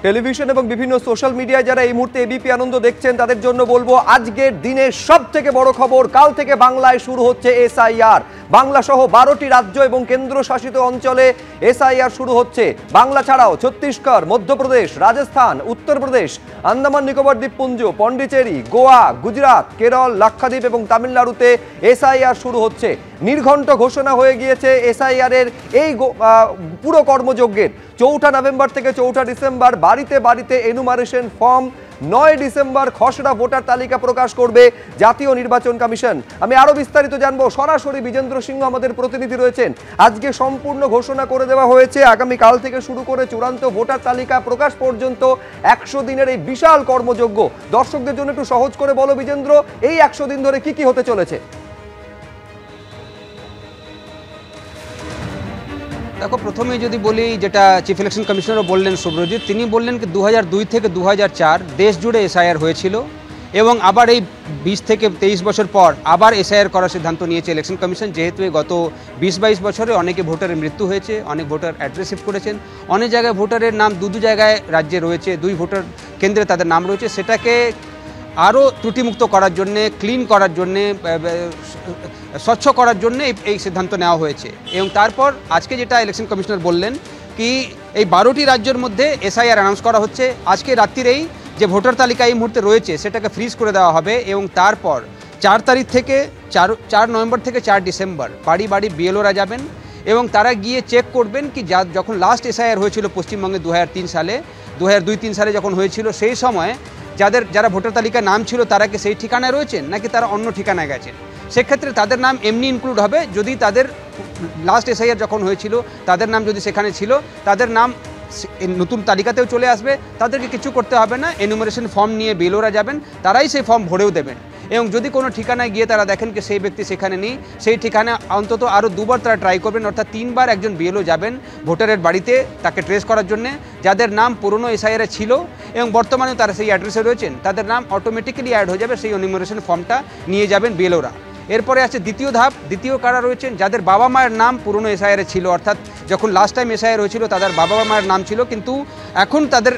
Television এবং বিভিন্ন social মিডিয়ায় যারা এই মুহূর্তে এবিপি আনন্দ দেখছেন তাদের জন্য বলবো, আজকের দিনের সবথেকে বড় খবর, কাল থেকে বাংলায় শুরু হচ্ছে এসআইআর। বাংলা সহ 12টি রাজ্য এবং কেন্দ্রশাসিত অঞ্চলে এসআইআর শুরু হচ্ছে। বাংলা ছাড়াও ছত্তিশগড়, মধ্যপ্রদেশ, রাজস্থান, উত্তরপ্রদেশ, আন্দামান নিকোবর দ্বীপপুঞ্জ, পন্ডিচেরি, গোয়া, গুজরাট, কেরল, লাক্ষাদ্বীপ এবং তামিলনাড়ুতে এসআইআর শুরু হচ্ছে। নির্ঘণ্ট ঘোষণা হয়ে গিয়েছে এসআইআর এর এই পুরো কর্মযজ্ঞের। 4 নভেম্বর থেকে 4 ডিসেম্বর বাড়িতে বাড়িতে এনুমারেশন ফর্ম, 9 ডিসেম্বর খসড়া ভোটার তালিকা প্রকাশ করবে জাতীয় নির্বাচন কমিশন। আমি আরো বিস্তারিত জানবো, সরাসরি বিজেন্দ্র সিংহ আমাদের প্রতিনিধি রয়েছেন। আজকে সম্পূর্ণ ঘোষণা করে দেওয়া হয়েছে, আগামী কাল থেকে শুরু করে চূড়ান্ত ভোটার তালিকা প্রকাশ পর্যন্ত 100 দিনের এই বিশাল কর্মযজ্ঞ। দর্শকদের জন্য একটু সহজ করে বলো বিজেন্দ্র, এই 100 দিন ধরে কি কি হতে চলেছে? দেখো, প্রথমে যদি বলি, যেটা চিফ ইলেকশন কমিশনারও বললেন শুভ্রজিৎ, তিনি বললেন কি 2002 থেকে 2004 দেশ জুড়ে এসআইআর হয়েছিল এবং আবার এই 20 থেকে 23 বছর পর আবার এসআইআর করার সিদ্ধান্ত নিয়েছে ইলেকশন কমিশন। যেহেতু গত 20-22 বছরে অনেকে ভোটারের মৃত্যু হয়েছে, অনেক ভোটার অ্যাড্রেস শিফট করেছেন, অনেক জায়গায় ভোটারের নাম দু জায়গায় রাজ্যে রয়েছে, 2 ভোটার কেন্দ্রে তাদের নাম রয়েছে। সেটাকে আরও ত্রুটিমুক্ত করার জন্যে, ক্লিন করার জন্যে, স্বচ্ছ করার জন্য এই সিদ্ধান্ত নেওয়া হয়েছে। এবং তারপর আজকে যেটা ইলেকশন কমিশনার বললেন কি, এই 12টি রাজ্যের মধ্যে এসআইআর অ্যানাউন্স করা হচ্ছে। আজকে রাত্রিরেই যে ভোটার তালিকা এই মুহূর্তে রয়েছে সেটাকে ফ্রিজ করে দেওয়া হবে এবং তারপর 4 নভেম্বর থেকে 4 ডিসেম্বর বাড়ি বাড়ি বিএলওরা যাবেন এবং তারা গিয়ে চেক করবেন কি যখন লাস্ট এসআইআর হয়েছিল পশ্চিমবঙ্গে 2003 সালে, 2002-3 সালে যখন হয়েছিল, সেই সময় যারা ভোটার তালিকায় নাম ছিল তারা কি সেই ঠিকানায় রয়েছেন নাকি তারা অন্য ঠিকানায় গেছেন। সেক্ষেত্রে তাদের নাম এমনি ইনক্লুড হবে যদি তাদের লাস্ট এসআইআর যখন হয়েছিল তাদের নাম যদি সেখানে ছিল, তাদের নাম নতুন তালিকাতেও চলে আসবে, তাদেরকে কিছু করতে হবে না। এনুমারেশন ফর্ম নিয়ে বিএলওরা যাবেন, তারাই সেই ফর্ম ভরেও দেবেন। এবং যদি কোনো ঠিকানায় গিয়ে তারা দেখেন কি সেই ব্যক্তি সেখানে নেই, সেই ঠিকানা অন্তত আরও 2 বার তারা ট্রাই করবেন, অর্থাৎ 3 বার একজন বিএলও যাবেন ভোটারের বাড়িতে তাকে ট্রেস করার জন্যে। যাদের নাম পুরনো এসআইআরে ছিল এবং বর্তমানে তারা সেই অ্যাড্রেসে রয়েছেন, তাদের নাম অটোমেটিক্যালি অ্যাড হয়ে যাবে, সেই এনুমারেশন ফর্মটা নিয়ে যাবেন বিএলওরা। এরপরে আছে দ্বিতীয় ধাপ। দ্বিতীয় কারা রয়েছেন? যাদের বাবা মায়ের নাম পুরনো এসআইআরে ছিল, অর্থাৎ যখন লাস্ট টাইম এসআইআর হয়েছিল তাদের বাবা মায়ের নাম ছিল কিন্তু এখন তাদের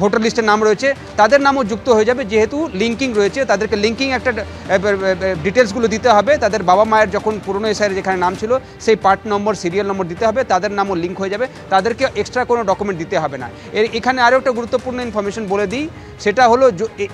ভোটার লিস্টের নাম রয়েছে, তাদের নামও যুক্ত হয়ে যাবে। যেহেতু লিঙ্কিং রয়েছে, তাদেরকে লিঙ্কিং একটা ডিটেলসগুলো দিতে হবে। তাদের বাবা মায়ের যখন পুরনো এসআইআর যেখানে নাম ছিল সেই পার্ট নম্বর, সিরিয়াল নম্বর দিতে হবে, তাদের নামও লিঙ্ক হয়ে যাবে, তাদেরকে এক্সট্রা কোনো ডকুমেন্ট দিতে হবে না। এখানে আরও একটা গুরুত্বপূর্ণ ইনফরমেশন বলে দিই, সেটা হলো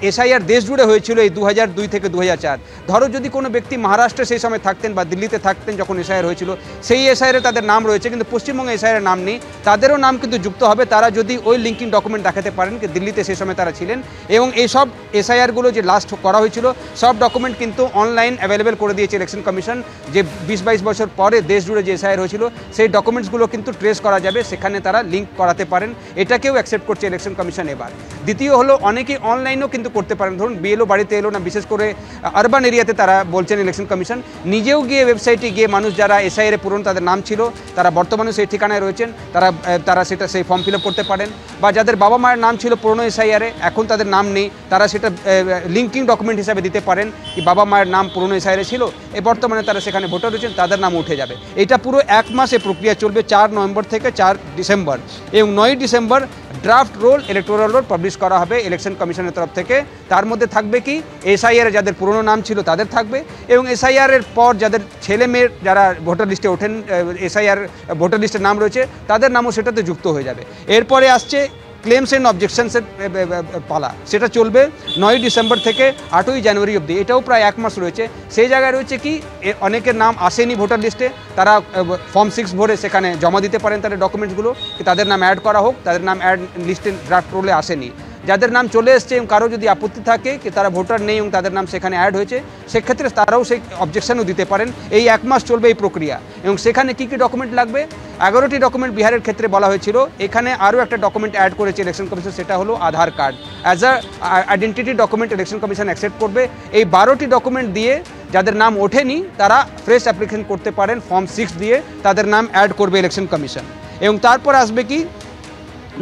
এসআইআর দেশ জুড়ে হয়েছিল এই 2002 থেকে 2004। ধরো যদি কোনো ব্যক্তি মহারাষ্ট্রে সেই সময় থাকতেন বা দিল্লিতে থাকতেন যখন এসআইআর হয়েছিল, সেই এসআইআরে তাদের নাম রয়েছে কিন্তু পশ্চিমবঙ্গে এসআইআর নাম নেই, তাদেরও নাম কিন্তু যুক্ত হবে, তারা যদি ওই লিঙ্কিং ডকুমেন্ট দেখাতে পারেন কি দিল্লিতে সেই সময় তারা ছিলেন। এবং এই সব এসআইআরগুলো যে লাস্ট করা হয়েছিল সব ডকুমেন্ট কিন্তু অনলাইন অ্যাভেলেবেল করে দিয়েছে ইলেকশন কমিশন। যে 20-22 বছর পরে দেশ জুড়ে যে এসআইআর হয়েছিল সেই ডকুমেন্টসগুলো কিন্তু ট্রেস করা যাবে, সেখানে তারা লিঙ্ক করাতে পারেন। এটাকেও অ্যাকসেপ্ট করছে ইলেকশন কমিশন এবার। দ্বিতীয় হলো, অনেকেই অনলাইনেও কিন্তু করতে পারেন। ধরুন বিএলও বাড়িতে এলো না, বিশেষ করে আরবান এরিয়াতে তারা বলছেন ইলেকশন কমিশন, নিজেও গিয়ে ওয়েবসাইটে গিয়ে মানুষ যারা এসআইআরে পুরনো তাদের নাম ছিল তারা বর্তমানে সেই ঠিকানায় রয়েছেন, তারা সেই ফর্ম ফিল আপ করতে পারেন। বা যাদের বাবা মায়ের নাম ছিল পুরনো এসআইআরে, এখন তাদের নাম নেই, তারা সেটা লিঙ্কিং ডকুমেন্ট হিসাবে দিতে পারেন কি বাবা মায়ের নাম পুরনো এসআইআরে ছিল, বর্তমানে তারা সেখানে ভোটার রয়েছেন, তাদের নাম উঠে যাবে। এটা পুরো 1 মাস এই প্রক্রিয়া চলবে, 4 নভেম্বর থেকে 4 ডিসেম্বর। এবং 9 December draft roll, electoral role publish করা হবে ইলেকশন কমিশনের তরফ থেকে। তার মধ্যে থাকবে কি, এসআইআরে যাদের পুরনো নাম ছিল তাদের থাকবে, এবং এসআইআরের পর যাদের ছেলে মেয়ের যারা ভোটার লিস্টে ওঠেন, এসআইআর ভোটার লিস্টের নাম রয়েছে, তাদের নামও সেটাতে যুক্ত হয়ে যাবে। এরপরে আসছে ক্লেমস অ্যান্ড অবজেকশনসের পালা, সেটা চলবে 9 ডিসেম্বর থেকে 8ই জানুয়ারি অবধি। এটাও প্রায় 1 মাস রয়েছে। সেই জায়গায় রয়েছে কি, অনেকের নাম আসেনি ভোটার লিস্টে, তারা ফর্ম 6 ভরে সেখানে জমা দিতে পারেন তাদের ডকুমেন্টসগুলো, তাদের নাম অ্যাড করা হোক, তাদের নাম অ্যাড লিস্টে ড্রাফট রোলে আসেনি। যাদের নাম চলে এসছে এবং কারো যদি আপত্তি থাকে কি তারা ভোটার নেই এবং তাদের নাম সেখানে অ্যাড হয়েছে, সেক্ষেত্রে তারাও সেই অবজেকশনও দিতে পারেন। এই 1 মাস চলবে এই প্রক্রিয়া। এবং সেখানে কী কী ডকুমেন্ট লাগবে? 11টি ডকুমেন্ট বিহারের ক্ষেত্রে বলা হয়েছিল, এখানে আরও একটা ডকুমেন্ট অ্যাড করেছে ইলেকশন কমিশন, সেটা হলো Aadhaar card as a identity document election commission accept করবে। এই 12টি ডকুমেন্ট দিয়ে যাদের নাম ওঠেনি তারা ফ্রেশ অ্যাপ্লিকেশন করতে পারেন, ফর্ম 6 দিয়ে তাদের নাম অ্যাড করবে ইলেকশন কমিশন। এবং তারপর আসবে কি,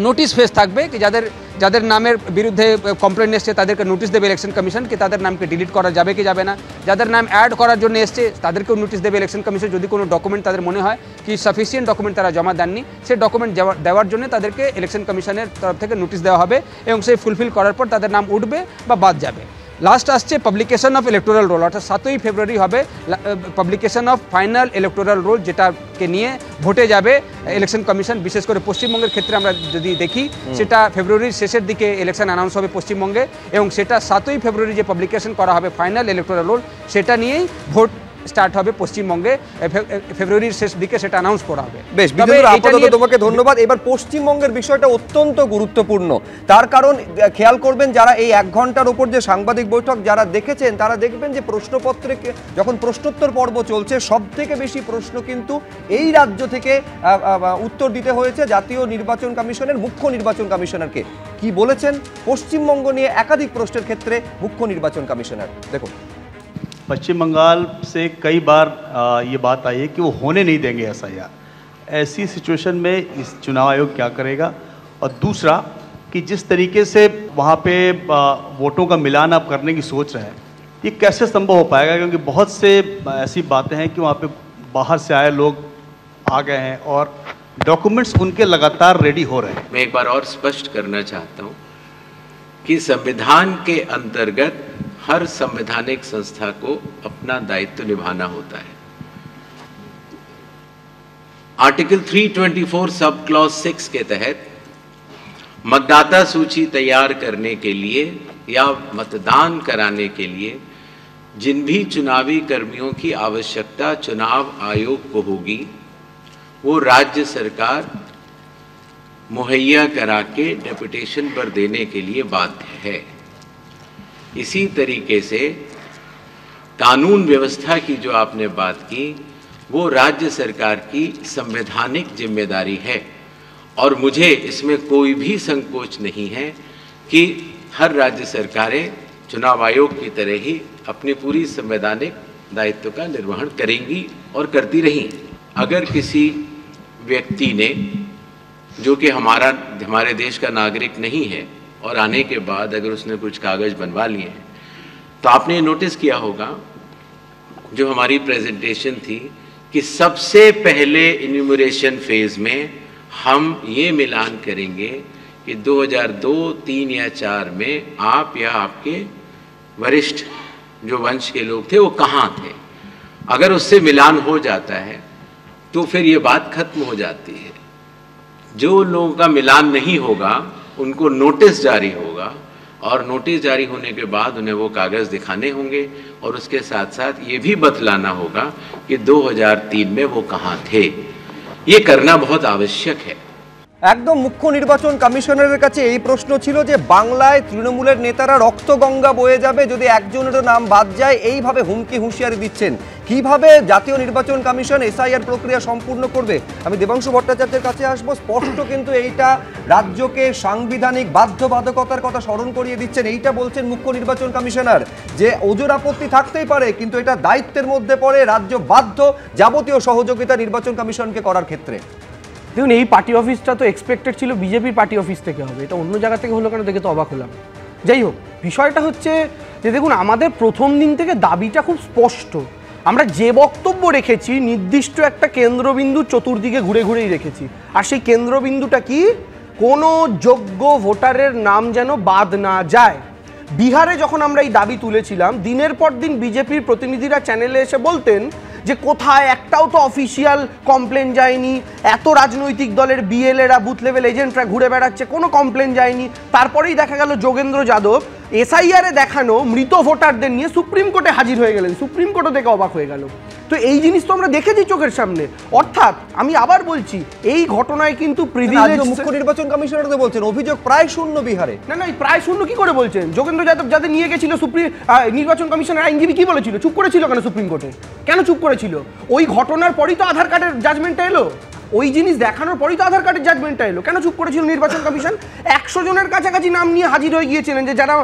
নোটিশ ফেজ থাকবে কি যাদের যাদের নামের বিরুদ্ধে কমপ্লেন এসছে তাদেরকে নোটিশ দেবে ইলেকশন কমিশন কি তাদের নামকে ডিলিট করা যাবে কি যাবে না, যাদের নাম অ্যাড করার জন্য এসছে তাদেরকেও নোটিশ দেবে ইলেকশন কমিশন যদি কোনো ডকুমেন্ট তাদের মনে হয় কি সাফিসিয়েন্ট ডকুমেন্ট তারা জমা দেননি, সেই ডকুমেন্ট দেওয়ার জন্য তাদেরকে ইলেকশন কমিশনের তরফ থেকে নোটিশ দেওয়া হবে এবং সেই ফুলফিল করার পর তাদের নাম উঠবে বা বাদ যাবে। লাস্ট আসছে পাবলিকেশন অফ ইলেকটোরাল রোল, অর্থাৎ 7ই ফেব্রুয়ারি হবে publication of final electoral role, যেটাকে নিয়ে ভোটে যাবে ইলেকশন কমিশন। বিশেষ করে পশ্চিমবঙ্গের ক্ষেত্রে আমরা যদি দেখি সেটা ফেব্রুয়ারির শেষের দিকে ইলেকশন অ্যানাউন্স হবে পশ্চিমবঙ্গে এবং সেটা 7ই ফেব্রুয়ারি যে পাবলিকেশন করা হবে ফাইনাল ইলেকটোরাল রোল সেটা নিয়েই ভোট স্টার্ট হবে পশ্চিমবঙ্গে, ফেব্রুয়ারির শেষ দিকে সেটা অ্যানাউন্স করা হবে। বেশ বিজেন্দ্র, আপাতত তোমাকে ধন্যবাদ। এবার পশ্চিমবঙ্গের বিষয়টা অত্যন্ত গুরুত্বপূর্ণ, তার কারণ খেয়াল করবেন যারা এই 1 ঘন্টার উপর যে সাংবাদিক বৈঠক যারা দেখেছেন তারা দেখবেন যে প্রশ্নপত্রে যখন প্রশ্নোত্তর পর্ব চলছে সব থেকে বেশি প্রশ্ন কিন্তু এই রাজ্য থেকে উত্তর দিতে হয়েছে জাতীয় নির্বাচন কমিশনের মুখ্য নির্বাচন কমিশনারকে। কি বলেছেন পশ্চিমবঙ্গ নিয়ে একাধিক প্রশ্নের ক্ষেত্রে মুখ্য নির্বাচন কমিশনার, দেখুন। पश्चिम बंगाल से कई बार ये बात आई है कि वो होने नहीं देंगे एसआईआर। ऐसी सिचुएशन में इस चुनाव आयोग क्या करेगा, और दूसरा कि जिस तरीके से वहाँ पे वोटों का मिलान आप करने की सोच रहे हैं ये कैसे संभव हो पाएगा, क्योंकि बहुत से ऐसी बातें हैं कि वहाँ पे बाहर से आए लोग आ गए हैं और डॉक्यूमेंट्स उनके लगातार रेडी हो रहे हैं। मैं एक बार और स्पष्ट करना चाहता हूँ कि संविधान के अंतर्गत हर संवैधानिक संस्था को अपना दायित्व निभाना होता है। आर्टिकल 324 सब क्लॉज 6 के तहत मतदाता सूची तैयार करने के लिए या मतदान कराने के लिए जिन भी चुनावी कर्मियों की आवश्यकता चुनाव आयोग को होगी वो राज्य सरकार मुहैया करा के डेपुटेशन पर देने के लिए बाध्य है। इसी तरीके से कानून व्यवस्था की जो आपने बात की वो राज्य सरकार की संवैधानिक जिम्मेदारी है और मुझे इसमें कोई भी संकोच नहीं है कि हर राज्य सरकारें चुनाव आयोग की तरह ही अपनी पूरी संवैधानिक दायित्व का निर्वहन करेंगी और करती रही। अगर किसी व्यक्ति ने जो कि हमारे देश का नागरिक नहीं है और आने के बाद अगर उसने कुछ कागज़ बनवा लिए हैं तो आपने नोटिस किया होगा जो हमारी प्रेजेंटेशन थी कि सबसे पहले इन्यूमरेशन फेज़ में हम ये मिलान करेंगे कि 2002, 3 या 4 में आप या आपके वरिष्ठ जो वंश के लोग थे वो कहाँ थे। अगर उससे मिलान हो जाता है तो फिर ये बात खत्म हो जाती है। जो लोगों का मिलान नहीं होगा उनको नोटिस जारी होगा और नोटिस जारी होने के बाद उन्हें वो कागज़ दिखाने होंगे और उसके साथ साथ ये भी बतलाना होगा कि 2003 में वो कहाँ थे। ये करना बहुत आवश्यक है। একদম মুখ্য নির্বাচন কমিশনারের কাছে এই প্রশ্ন ছিল যে বাংলায় তৃণমূলের নেতারা রক্তগঙ্গা বয়ে যাবে যদি একজনেরও নাম বাদ যায়, এইভাবে হুমকি হুঁশিয়ারি দিচ্ছেন। কিভাবে জাতীয় নির্বাচন কমিশন এসআইআর প্রক্রিয়া সম্পূর্ণ করবে? আমি দেবাংশু ভট্টাচার্যের কাছে আসবো। স্পষ্ট কিন্তু এইটা রাজ্যকে সাংবিধানিক বাধ্যবাধকতার কথা স্মরণ করিয়ে দিচ্ছেন। এইটা বলছেন মুখ্য নির্বাচন কমিশনার যে ওজোর আপত্তি থাকতেই পারে কিন্তু এটা দায়িত্বের মধ্যে পড়ে, রাজ্য বাধ্য যাবতীয় সহযোগিতা নির্বাচন কমিশনকে করার ক্ষেত্রে। দেখুন, এই পার্টি অফিসটা তো এক্সপেক্টেড ছিল বিজেপির পার্টি অফিস থেকে হবে, এটা অন্য জায়গা থেকে হলো কেন দেখে তো অবাক হলাম। যাই হোক, বিষয়টা হচ্ছে যে দেখুন আমাদের প্রথম দিন থেকে দাবিটা খুব স্পষ্ট। আমরা যে বক্তব্য রেখেছি নির্দিষ্ট একটা কেন্দ্রবিন্দু চতুর্দিকে ঘুরে ঘুরেই রেখেছি, আর সেই কেন্দ্রবিন্দুটা কি, কোনো যোগ্য ভোটারের নাম যেন বাদ না যায়। বিহারে যখন আমরা এই দাবি তুলেছিলাম দিনের পর দিন বিজেপির প্রতিনিধিরা চ্যানেলে এসে বলতেন যে কোথায় একটাও তো অফিসিয়াল কমপ্লেন যায়নি, এত রাজনৈতিক দলের বিএলএরা বুথ লেভেল এজেন্টরা ঘুরে বেড়াচ্ছে, কোনো কমপ্লেন যায়নি। তারপরেই দেখা গেল যোগেন্দ্র যাদব এসআইআরে দেখানো মৃত ভোটারদের নিয়ে সুপ্রিম কোর্টে হাজির হয়ে গেলেন, সুপ্রিম কোর্টও দেখে অবাক হয়ে গেল। তো এই জিনিস তো আমরা দেখেছি চোখের সামনে। অর্থাৎ আমি আবার বলছি এই ঘটনায় কিন্তু প্রিভিলেজ মুখ্য নির্বাচন কমিশনার তো বলছেন অভিযোগ প্রায় শূন্য বিহারে। না না, প্রায় শূন্য কি করে বলছেন? যোগেন্দ্র যাদব যাদের নিয়ে গেছিল নির্বাচন কমিশনের আইনজীবী কি বলেছিল? চুপ করেছিল কেন সুপ্রিম কোর্টে? কেন চুপ করেছিল? ওই ঘটনার পরই তো আধার কার্ডের জাজমেন্টটা এলো, ওই জিনিস দেখানোর পরই তো আধার কার্ডের জাজমেন্টটা এলো। কেন চুপ করেছিল নির্বাচন কমিশন? 100 জনের কাছাকাছি নাম নিয়ে হাজির হয়ে গিয়েছিলেন যে যারা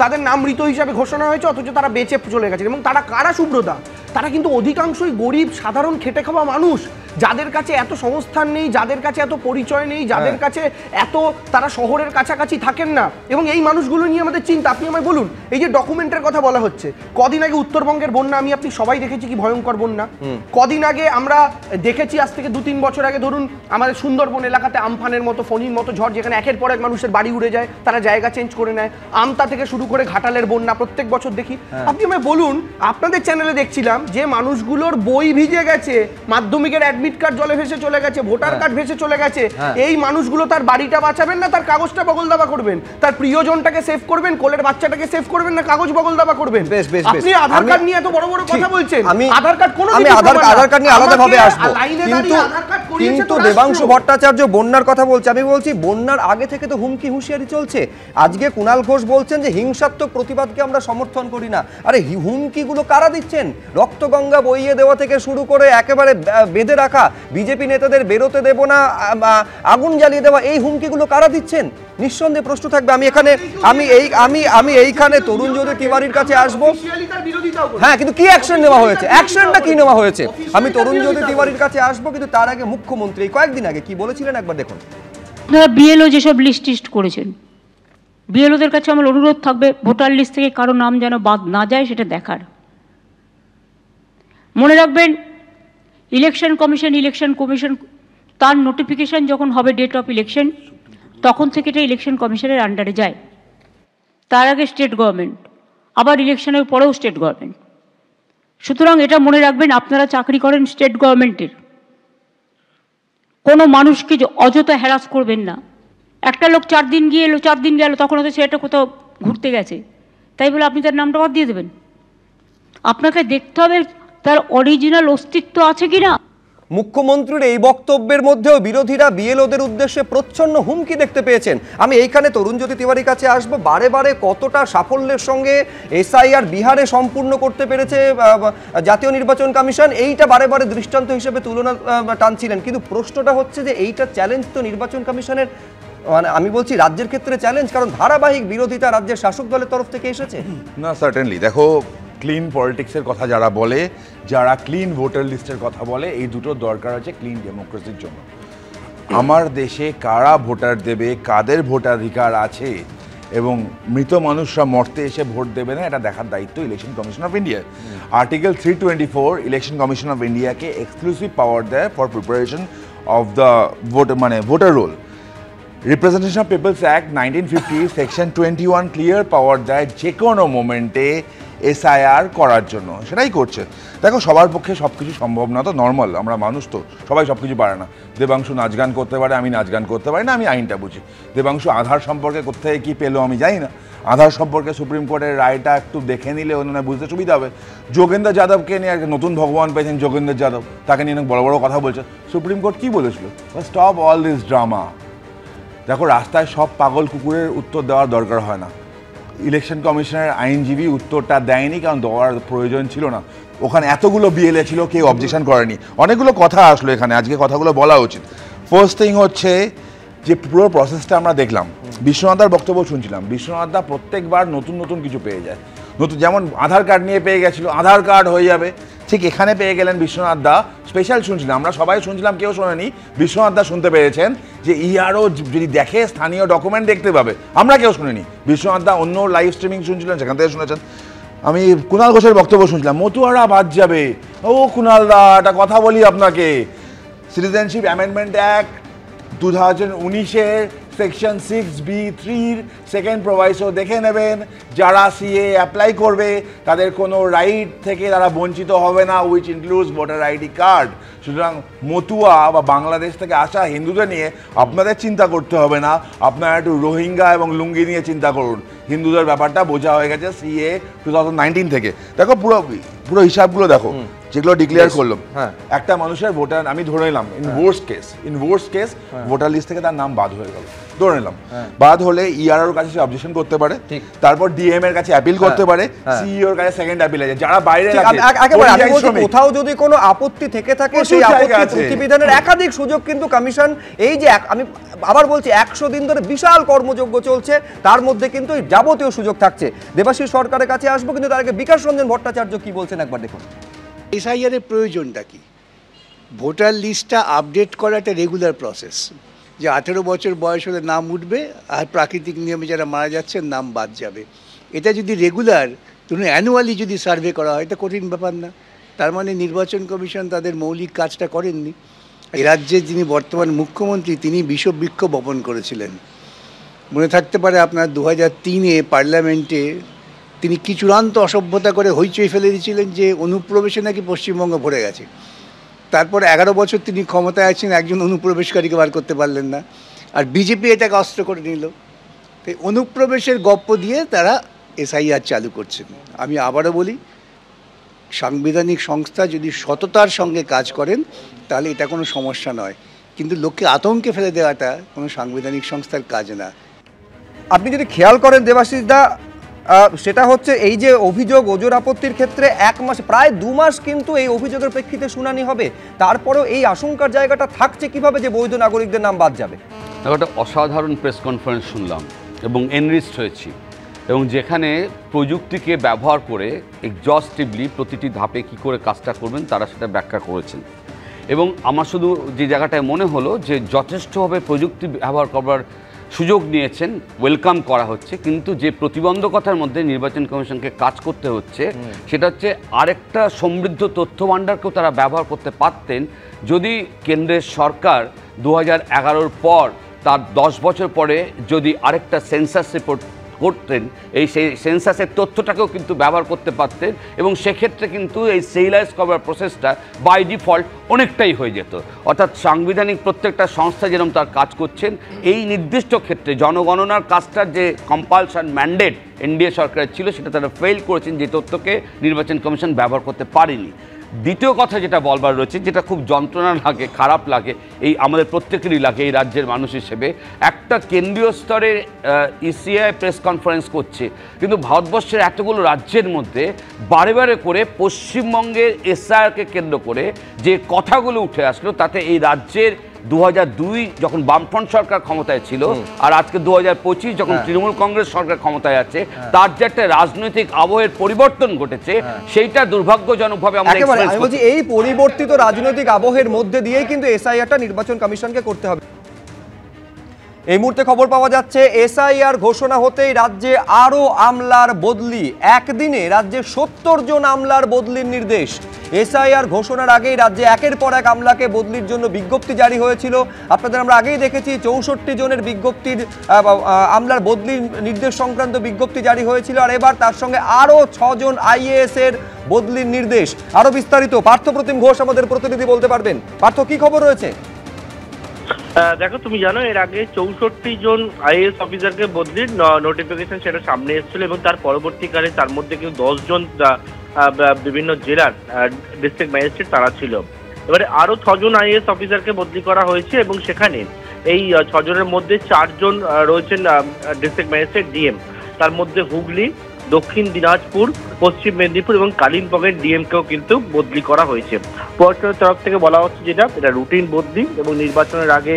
তাদের নাম মৃত হিসাবে ঘোষণা হয়েছে অথচ তারা বেঁচে চলে গেছেন। এবং তারা কারা? সুব্রতা, তারা কিন্তু অধিকাংশই গরিব সাধারণ খেটে খাওয়া মানুষ। যাদের কাছে এত সংস্থান নেই, যাদের কাছে এত পরিচয় নেই, যাদের কাছে এত, তারা শহরের কাছাকাছি থাকেন না, এবং এই মানুষগুলো নিয়ে আমাদের চিন্তা। আপনি আমায় বলুন, এই যে ডকুমেন্টের কথা বলা হচ্ছে, কদিন আগে উত্তরবঙ্গের বন্যা আপনি সবাই দেখেছি কি ভয়ঙ্কর বন্যা। কদিন আগে আমরা দেখেছি, আজ থেকে 2-3 বছর আগে ধরুন আমাদের সুন্দরবন এলাকাতে আমফানের মতো, ফণীর মতো ঝড়, যেখানে একের পর এক মানুষের বাড়ি উড়ে যায়, তারা জায়গা চেঞ্জ করে নেয়। আমতা থেকে শুরু করে ঘাটালের বন্যা প্রত্যেক বছর দেখি। আপনি আমায় বলুন, আপনাদের চ্যানেলে দেখছিলাম যে মানুষগুলোর বই ভিজে গেছে, মাধ্যমিকের অ্যাডমিট কার্ড জলে ভেসে চলে গেছে, ভোটার কার্ড ভেসে চলে গেছে। এই মানুষগুলো তার বাড়িটা বাঁচাবেন না তার কাগজটা বগল দাবা করবেন? তার প্রিয়জনটাকে সেভ করবেন, কোলের বাচ্চাটাকে সেভ করবেন না কাগজ বগল দাবা করবেন? আপনি আধার কার্ড নিয়ে এত বড় বড় কথা বলছেন। আধার কার্ড কোনো, আমি আধার কার্ড নিয়ে আলাদাভাবে আসবো, কিন্তু দেবাংশু ভট্টাচার্য বন্যার কথা বলছে। আমি বলছি বন্যার আগে থেকে তো হুমকি হুঁশিয়ারি চলছে। আজকে কুণাল ঘোষ বলছেন যে হিংসাত্মক প্রতিবাদকে আমরা সমর্থন করি না। আরে হুমকিগুলো কারা দিচ্ছেন? রক্তগঙ্গা বইয়ে দেওয়া থেকে শুরু করে একেবারে বেঁধে রাখা বিজেপি নেতাদের বেরোতে দেব না, আগুন জ্বালিয়ে দেওয়া, এই হুমকিগুলো কারা দিচ্ছেন? নিঃসন্দেহে প্রশ্ন থাকবে। আমি এইখানে তরুণজ্যোতি তিওয়ারির কাছে আসবো। হ্যাঁ, কিন্তু কি অ্যাকশন নেওয়া হয়েছে? অ্যাকশনটা কি নেওয়া হয়েছে? আমি তরুণজ্যোতি তিওয়ারির কাছে আসবো, কিন্তু তার আগে মুখ্যমন্ত্রী কয়েকদিন আগে কি বলেছিলেন একবার দেখুন। আপনারা বিএলও যেসব লিস্ট করেছেন, বিএলওদের কাছে আমার অনুরোধ থাকবে ভোটার লিস্ট থেকে কারো নাম যেন বাদ না যায় সেটা দেখার। মনে রাখবেন, ইলেকশন কমিশন তার নোটিফিকেশন যখন হবে ডেট অফ ইলেকশন, তখন থেকে এটা ইলেকশন কমিশনের আন্ডারে যায়। তার আগে স্টেট গভর্নমেন্ট, আবার ইলেকশনের পরেও স্টেট গভর্নমেন্ট। সুতরাং এটা মনে রাখবেন, আপনারা চাকরি করেন স্টেট গভর্নমেন্টের, কোনো মানুষকে অযথা হ্যারাস করবেন না। একটা লোক 4 দিন গিয়ে এলো, 4 দিন গেল, তখন হয়তো সেটা কোথাও ঘুরতে গেছে, তাই বলে আপনি তার নামটা বাদ দিয়ে দেবেন? আপনাকে দেখতে হবে তার অরিজিনাল অস্তিত্ব আছে কিনা। মুখ্যমন্ত্রীর এই বক্তব্যের মধ্যেও বিরোধীরা বিএলওদের উদ্দেশ্যে প্রচ্ছন্ন হুমকি দেখতে পেয়েছেন। আমি এইখানে তরুণজ্যোতি তিওয়ারির কাছে আসবো। বারে বারে কতটা সাফল্যের সঙ্গে এসআইআর বিহারে সম্পূর্ণ করতে পেরেছে জাতীয় নির্বাচন কমিশন, এইটা বারে বারে দৃষ্টান্ত হিসেবে তুলনা টানছিলেন। কিন্তু প্রশ্নটা হচ্ছে যে এইটা চ্যালেঞ্জ তো নির্বাচন কমিশনের, মানে আমি বলছি রাজ্যের ক্ষেত্রে চ্যালেঞ্জ, কারণ ধারাবাহিক বিরোধিতা রাজ্যের শাসক দলের তরফ থেকে এসেছে। না, সার্টেনলি দেখো, ক্লিন পলিটিক্সের কথা যারা বলে, যারা ক্লিন ভোটার লিস্টের কথা বলে, এই দুটো দরকার আছে ক্লিন ডেমোক্রেসির জন্য। আমার দেশে কারা ভোটার দেবে, কাদের ভোটাধিকার আছে এবং মৃত মানুষরা মরতে এসে ভোট দেবে না, এটা দেখার দায়িত্ব ইলেকশন কমিশন অফ ইন্ডিয়ার। আর্টিকেল 324 ইলেকশন কমিশন অফ ইন্ডিয়াকে এক্সক্লুসিভ পাওয়ার দেয় for preparation of the voter roll. Representation of peoples act 1950 section 21 clear power দেয় যে কোনো মোমেন্টে এসআইআর করার জন্য, সেটাই করছে। দেখো, সবার পক্ষে সব কিছু সম্ভব না, তো নর্মাল, আমরা মানুষ, তো সবাই সব কিছু পারে না। দেবাংশু নাচ গান করতে পারে, আমি নাচ গান করতে পারি না, আমি আইনটা বুঝি। দেবাংশু আধার সম্পর্কে কোথায় কী পেলো আমি জানি না। আধার সম্পর্কে সুপ্রিম কোর্টের রায়টা একটু দেখে নিলে অন্য বুঝতে সুবিধা হবে। যোগেন্দ্র যাদবকে নিয়ে একটা নতুন ভগবান পেয়েছেন, যোগেন্দ্র যাদব, তাকে নিয়ে অনেক বড় বড় কথা বলছে। সুপ্রিম কোর্ট কী বলেছিল? Stop all this drama. দেখো, রাস্তায় সব পাগল কুকুরের উত্তর দেওয়ার দরকার হয় না। ইলেকশন কমিশনের আইনজীবী উত্তরটা দেয়নি, কারণ দেওয়ার প্রয়োজন ছিল না। ওখানে এতগুলো বিএলএ ছিল, কেউ অবজেকশন করেনি। অনেকগুলো কথা আসলো এখানে, আজকে কথাগুলো বলা উচিত। ফার্স্ট থিং হচ্ছে যে পুরো প্রসেসটা আমরা দেখলাম, বিশ্বনাথদার বক্তব্য শুনছিলাম। বিশ্বনাথদা প্রত্যেকবার নতুন নতুন কিছু পেয়ে যায়। নতুন, যেমন আধার কার্ড নিয়ে পেয়ে গেছিলো, আধার কার্ড হয়ে যাবে, ঠিক এখানে পেয়ে গেলেন বিশ্বনাথদা। স্পেশাল শুনছিলাম, আমরা সবাই শুনছিলাম, কেউ শোনেনি। বিশ্বনাথদা শুনতে পেরেছেন যে ইআরও যদি দেখে স্থানীয় ডকুমেন্ট দেখতে পাবে, আমরা কেউ শুনিনি। বিশ্বনাথদা অন্য লাইভ স্ট্রিমিং শুনছিলেন, সেখান থেকে শুনেছেন। আমি কুণাল ঘোষের বক্তব্য শুনছিলাম, মতুয়ারা বাদ যাবে। ও কুণালদা, একটা কথা বলি আপনাকে, সিটিজেনশিপ অ্যামেন্ডমেন্ট অ্যাক্ট 2019-এর সেকশন 6B(3)-র সেকেন্ড প্রোভাইসো দেখে নেবেন। যারা সিএ অ্যাপ্লাই করবে তাদের কোনো রাইট থেকে তারা বঞ্চিত হবে না, which includes voter ID card. সুতরাং মতুয়া বা বাংলাদেশ থেকে আসা হিন্দুদের নিয়ে আপনাদের চিন্তা করতে হবে না, আপনারা একটু রোহিঙ্গা এবং লুঙ্গি নিয়ে চিন্তা করুন। হিন্দুদের ব্যাপারটা বোঝা হয়ে গেছে সিএ 2019 থেকে। দেখো, পুরো হিসাবগুলো দেখো যেগুলো ডিক্লেয়ার করলাম। একটা মানুষের ভোটার, আমি ধরে নিলাম in worst case voter list থেকে তার নাম বাদ হয়ে গেল, ধরে নিলাম। বাদ হলে ইআরওর কাছে সে অবজেকশন করতে পারে, তারপর ডিএম এর কাছে অ্যাপিল করতে পারে, সিইওর কাছে সেকেন্ড অ্যাপিল আছে। যারা বাইরে কোথাও যদি কোনো আপত্তি থেকে থাকে, সেই আপত্তি প্রতিবিধানের একাধিক সুযোগ কিন্তু কমিশন, এই যে আমি আবার বলছি 100 দিন ধরে বিশাল কর্মযজ্ঞ চলছে, তার মধ্যে কিন্তু যাবতীয় সুযোগ থাকছে। দেবাশিস সরকারের কাছে আসবো, কিন্তু তার আগে বিকাশ রঞ্জন ভট্টাচার্য কি বলছেন একবার দেখুন। এসআইআর এর প্রয়োজনটা কি? ভোটার লিস্টটা আপডেট করা একটা রেগুলার প্রসেস, যে 18 বছর বয়স হলে নাম উঠবে আর প্রাকৃতিক নিয়মে যারা মারা যাচ্ছেন নাম বাদ যাবে। এটা যদি রেগুলার ধরুন অ্যানুয়ালি যদি সার্ভে করা হয় এটা কঠিন ব্যাপার না। তার মানে নির্বাচন কমিশন তাদের মৌলিক কাজটা করেননি। এই রাজ্যের যিনি বর্তমান মুখ্যমন্ত্রী তিনি বিষবৃক্ষ বপন করেছিলেন। মনে থাকতে পারে আপনার 2003-এ পার্লামেন্টে তিনি কি চূড়ান্ত অসভ্যতা করে হইচই ফেলে দিয়েছিলেন যে অনুপ্রবেশে নাকি পশ্চিমবঙ্গ ভরে গেছে। তারপর 11 বছর তিনি ক্ষমতায় আছেন, একজন অনুপ্রবেশকারীকে বার করতে পারলেন না, আর বিজেপি এটাকে অস্ত্র করে নিল। তাই অনুপ্রবেশের গপ্প দিয়ে তারা এসআইআর চালু করছেন। আমি আবারও বলি, সাংবিধানিক সংস্থা যদি সততার সঙ্গে কাজ করেন তাহলে এটা কোনো সমস্যা নয়, কিন্তু লোককে আতঙ্কে ফেলে দেওয়াটা কোনো সাংবিধানিক সংস্থার কাজ না। আপনি যদি খেয়াল করেন দেবাশিস দা, সেটা হচ্ছে এই যে অভিযোগ ওজোর আপত্তির ক্ষেত্রে 1 মাস প্রায় 2 মাস কিন্তু এই অভিযোগের প্রেক্ষিতে শুনানি হবে, তারপরেও এই আশঙ্কার জায়গাটা থাকছে কিভাবে যে বৈধ নাগরিকদের নাম বাদ যাবে। একটা অসাধারণ প্রেস কনফারেন্স শুনলাম এবং এনরিচড হয়েছি, এবং যেখানে প্রযুক্তিকে ব্যবহার করে এক্সজস্টিভলি প্রতিটি ধাপে কি করে কাজটা করবেন তারা সেটা ব্যাখ্যা করেছেন। এবং আমার শুধু যে জায়গাটায় মনে হলো যে যথেষ্টভাবে প্রযুক্তি ব্যবহার করবার সুযোগ নিয়েছেন, ওয়েলকাম করা হচ্ছে, কিন্তু যে প্রতিবন্ধকতার মধ্যে নির্বাচন কমিশনকে কাজ করতে হচ্ছে সেটা হচ্ছে আরেকটা সমৃদ্ধ তথ্য ভাণ্ডারকেও তারা ব্যবহার করতে পারতেন যদি কেন্দ্রের সরকার 2011-র পর তার 10 বছর পরে যদি আরেকটা সেন্সাস রিপোর্ট করতেন, এই সেই সেন্সাসের তথ্যটাকেও কিন্তু ব্যবহার করতে পারতেন, এবং সেক্ষেত্রে কিন্তু এই সিরিয়ালাইজ করার প্রসেসটা বাই ডিফল্ট অনেকটাই হয়ে যেত। অর্থাৎ সাংবিধানিক প্রত্যেকটা সংস্থা যেরকম তার কাজ করছেন, এই নির্দিষ্ট ক্ষেত্রে জনগণনার কাজটার যে কম্পালশন ম্যান্ডেট এনডিএ সরকারের ছিল সেটা তারা ফেল করেছেন, যে তথ্যকে নির্বাচন কমিশন ব্যবহার করতে পারেনি। দ্বিতীয় কথা যেটা বলবার রয়েছে, যেটা খুব যন্ত্রণা লাগে, খারাপ লাগে, এই আমাদের প্রত্যেকেরই লাগে এই রাজ্যের মানুষ হিসেবে, একটা কেন্দ্রীয় স্তরে ইসিআই প্রেস কনফারেন্স করছে, কিন্তু ভারতবর্ষের এতগুলো রাজ্যের মধ্যে বারে বারে করে পশ্চিমবঙ্গের এসআইআরকে কেন্দ্র করে যে কথাগুলো উঠে আসলো, তাতে এই রাজ্যের 2002 যখন বামফ্রন্ট সরকার ক্ষমতায় ছিল আর আজকে 2025 যখন তৃণমূল কংগ্রেস সরকার ক্ষমতায় আছে, তার যে একটা রাজনৈতিক আবহের পরিবর্তন ঘটেছে সেইটা দুর্ভাগ্যজনকভাবে আমরা এক্সপেরিয়েন্স করছি। বলছি এই পরিবর্তিত রাজনৈতিক আবহের মধ্যে দিয়েই কিন্তু এসআইআরটা নির্বাচন কমিশনকে করতে হবে। এই মুহূর্তে খবর পাওয়া যাচ্ছে এসআইআর ঘোষণা হতেই রাজ্যে আরো আমলার বদলি। একদিনে রাজ্যে 70 জন আমলার বদলির নির্দেশ। এসআইআর ঘোষণার আগেই রাজ্যে একের পর এক আমলাকে বদলির জন্য বিজ্ঞপ্তি জারি হয়েছিল। আপনাদের আমরা আগেই দেখেছি 64 জনের বিজ্ঞপ্তির আমলার বদলির নির্দেশ সংক্রান্ত বিজ্ঞপ্তি জারি হয়েছিল, আর এবার তার সঙ্গে আরো 6 জন আইএএস এর বদলির নির্দেশ। আরো বিস্তারিত পার্থপ্রতিম ঘোষ আমাদের প্রতিনিধি বলতে পারবেন। পার্থ, কি খবর রয়েছে? দেখো, তুমি জানো এর আগে 64 জন আইএএস অফিসারকে বদলির নোটিফিকেশন সেটা সামনে এসেছিল, এবং তার পরবর্তীকালে তার মধ্যে কিন্তু 10 জন বিভিন্ন জেলার ডিস্ট্রিক্ট ম্যাজিস্ট্রেট তারা ছিল। এবারে আরো 6 জন আইএএস অফিসারকে বদলি করা হয়েছে, এবং সেখানে এই 6 জনের মধ্যে 4 জন রয়েছেন ডিস্ট্রিক্ট ম্যাজিস্ট্রেট ডিএম। তার মধ্যে হুগলি, দক্ষিণ দিনাজপুর, পশ্চিম মেদিনীপুর এবং কালিম্পংয়ের ডিএমকেও কিন্তু বদলি করা হয়েছে। প্রশাসনের তরফ থেকে বলা হচ্ছে এটা রুটিন বদলি, এবং নির্বাচনের আগে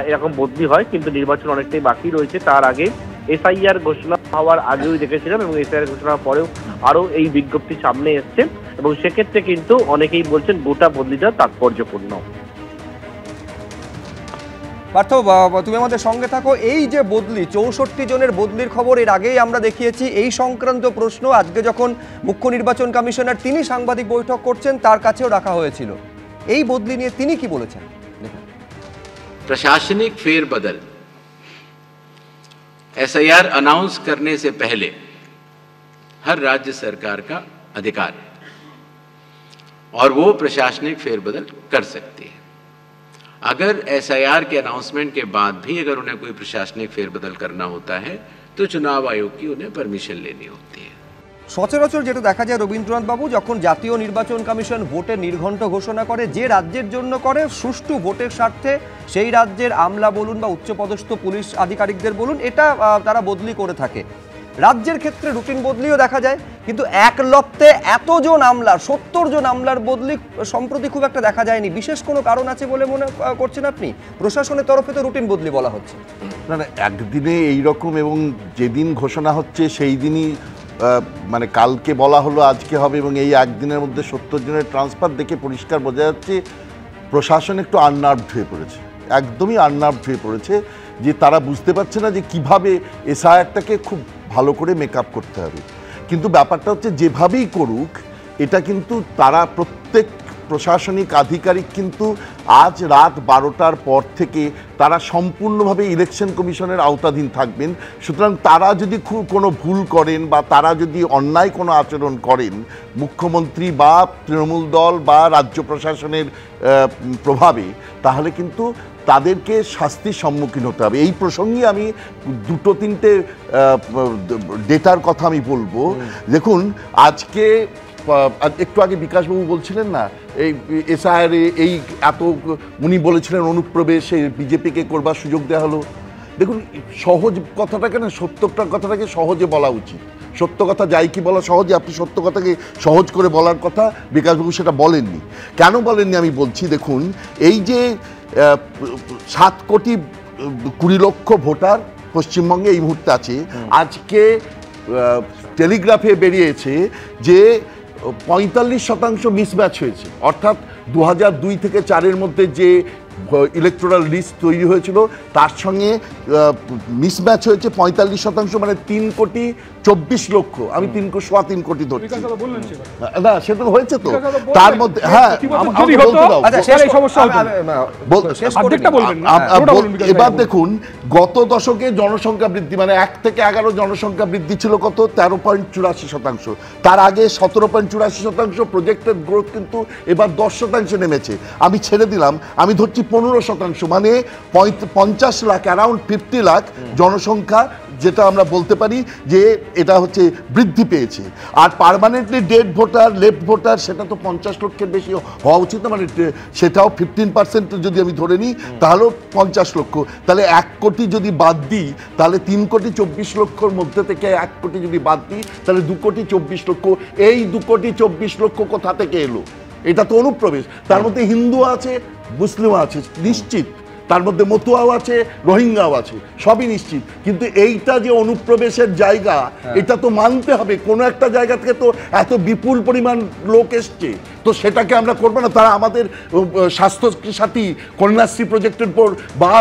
এরকম বদলি হয়, কিন্তু নির্বাচন অনেকটাই বাকি রয়েছে। তার আগে এসআইআর ঘোষণা হওয়ার আগেও দেখেছিলাম, এবং এসআইআর ঘোষণার পরেও আরও এই বিজ্ঞপ্তি সামনে এসছে, এবং সেক্ষেত্রে কিন্তু অনেকেই বলছেন গোটা বদলিটা তাৎপর্যপূর্ণ। পার্থ, তুমি আমাদের সঙ্গে থাকো। এই যে বদলি, 64 জনের বদলির খবর এর আগেই আমরা দেখিয়েছি। এই সংক্রান্ত প্রশ্ন আজকে যখন মুখ্য নির্বাচন কমিশনার তিনি সাংবাদিক বৈঠক করছেন তার কাছেও রাখা হয়েছিল। এই বদলি নিয়ে তিনি কি বলেছেন? प्रशासनिक फेरबदल एसआईआर अनाउंस करने से पहले हर राज्य सरकार का अधिकार है और वो प्रशासनिक फेरबदल कर सकती है। अगर एसआईआर के अनाउंसमेंट के बाद भी अगर उन्हें कोई प्रशासनिक फेरबदल करना होता है तो चुनाव आयोग की उन्हें परमिशन लेनी होती है। সচরাচর যেটা দেখা যায় রবীন্দ্রনাথ বাবু, যখন জাতীয় নির্বাচন কমিশন ভোটের নির্ঘণ্ট ঘোষণা করে, যে রাজ্যের জন্য করে সুষ্ঠু ভোটের স্বার্থে সেই রাজ্যের আমলা বলুন বা উচ্চপদস্থ পুলিশ আধিকারিকদের বলুন, এটা তারা বদলি করে থাকে। রাজ্যের ক্ষেত্রে রুটিন বদলিও দেখা যায়, কিন্তু এক লপ্তে এতজন আমলার 70 জন আমলার বদলি সম্প্রতি খুব একটা দেখা যায়নি। বিশেষ কোনো কারণ আছে বলে মনে করছেন আপনি? প্রশাসনের তরফে তো রুটিন বদলি বলা হচ্ছে। না না, একদিনে এইরকম, এবং যেদিন ঘোষণা হচ্ছে সেই দিনই মানে কালকে বলা হলো আজকে হবে, এবং এই একদিনের মধ্যে 70 জনের ট্রান্সফার দেখে পরিষ্কার বোঝা যাচ্ছে প্রশাসন একটু আননার্ভড হয়ে পড়েছে, একদমই আননার্ভড হয়ে পড়েছে, যে তারা বুঝতে পারছে না যে কিভাবে এসআইআরটাকে খুব ভালো করে মেকআপ করতে হবে। কিন্তু ব্যাপারটা হচ্ছে যেভাবেই করুক, এটা কিন্তু তারা প্রত্যেক প্রশাসনিক আধিকারিক কিন্তু আজ রাত 12টার পর থেকে তারা সম্পূর্ণভাবে ইলেকশন কমিশনের আওতাধীন থাকবেন। সুতরাং তারা যদি কোনো ভুল করেন বা তারা যদি অন্যায় কোনো আচরণ করেন, মুখ্যমন্ত্রী বা তৃণমূল দল বা রাজ্য প্রশাসনের প্রভাবে, তাহলে কিন্তু তাদেরকে শাস্তির সম্মুখীন হতে হবে। এই প্রসঙ্গে আমি দুটো তিনটে ডেটার কথা আমি বলবো। দেখুন, আজকে একটু আগে বিকাশবাবু বলছিলেন না, এই এসআইআর এই এত উনি বলেছিলেন অনুপ্রবেশে বিজেপিকে করবার সুযোগ দেওয়া হলো। দেখুন, সহজ কথাটাকে না, সত্যটার কথাটাকে সহজে বলা উচিত। সত্য কথা যাই কি বলা সহজে, আপনি সত্য কথাকে সহজ করে বলার কথা, বিকাশবাবু সেটা বলেননি। কেন বলেননি আমি বলছি। দেখুন, এই যে 7,20,00,000 ভোটার পশ্চিমবঙ্গে এই মুহূর্তে আছে, আজকে টেলিগ্রাফে বেরিয়েছে যে 45% মিসম্যাচ হয়েছে। অর্থাৎ 2002 থেকে 4-এর মধ্যে যে ইলেকটোরাল লিস্ট তৈরি হয়েছিল তার সঙ্গে মিসম্যাচ হয়েছে 45%, মানে 3,24,00,000। আমি 3 কোটি ধরছি না, সেটা হয়েছে তো। তার মধ্যে হ্যাঁ, এবার দেখুন, গত দশকে জনসংখ্যা বৃদ্ধি, মানে 1 থেকে 11 জনসংখ্যা বৃদ্ধি ছিল কত, 13.84%। তার আগে 17.84%। প্রজেক্টেড গ্রোথ কিন্তু এবার 10% নেমেছে। আমি ছেড়ে দিলাম, আমি ধরছি 15%, মানে 50 লাখ, অ্যারাউন্ড 50 লাখ জনসংখ্যা, যেটা আমরা বলতে পারি যে এটা হচ্ছে বৃদ্ধি পেয়েছে। আর permanently dead voter, left voter, সেটা তো 50 লক্ষের বেশি হওয়া উচিত না, মানে সেটাও 15% যদি আমি ধরে নিই, তাহলেও 50 লক্ষ। তাহলে 1 কোটি যদি বাদ দিই, তাহলে 3,24,00,000 মধ্যে থেকে 1 কোটি যদি বাদ দিই, তাহলে 2,24,00,000। এই 2,24,00,000 কোথা থেকে এলো? এটা তো অনুপ্রবেশ। তার মধ্যে হিন্দু আছে, মুসলিম আছে নিশ্চিত, তার মধ্যে মতুয়াও আছে, রোহিঙ্গাও আছে, সবই নিশ্চিত। কিন্তু এইটা যে অনুপ্রবেশের জায়গা, এটা তো মানতে হবে। কোনো একটা জায়গা থেকে তো এত বিপুল পরিমাণ লোক এসছে, তো সেটাকে আমরা করবো না? তারা আমাদের স্বাস্থ্য সাথী, কন্যাশ্রী প্রজেক্টের উপর বা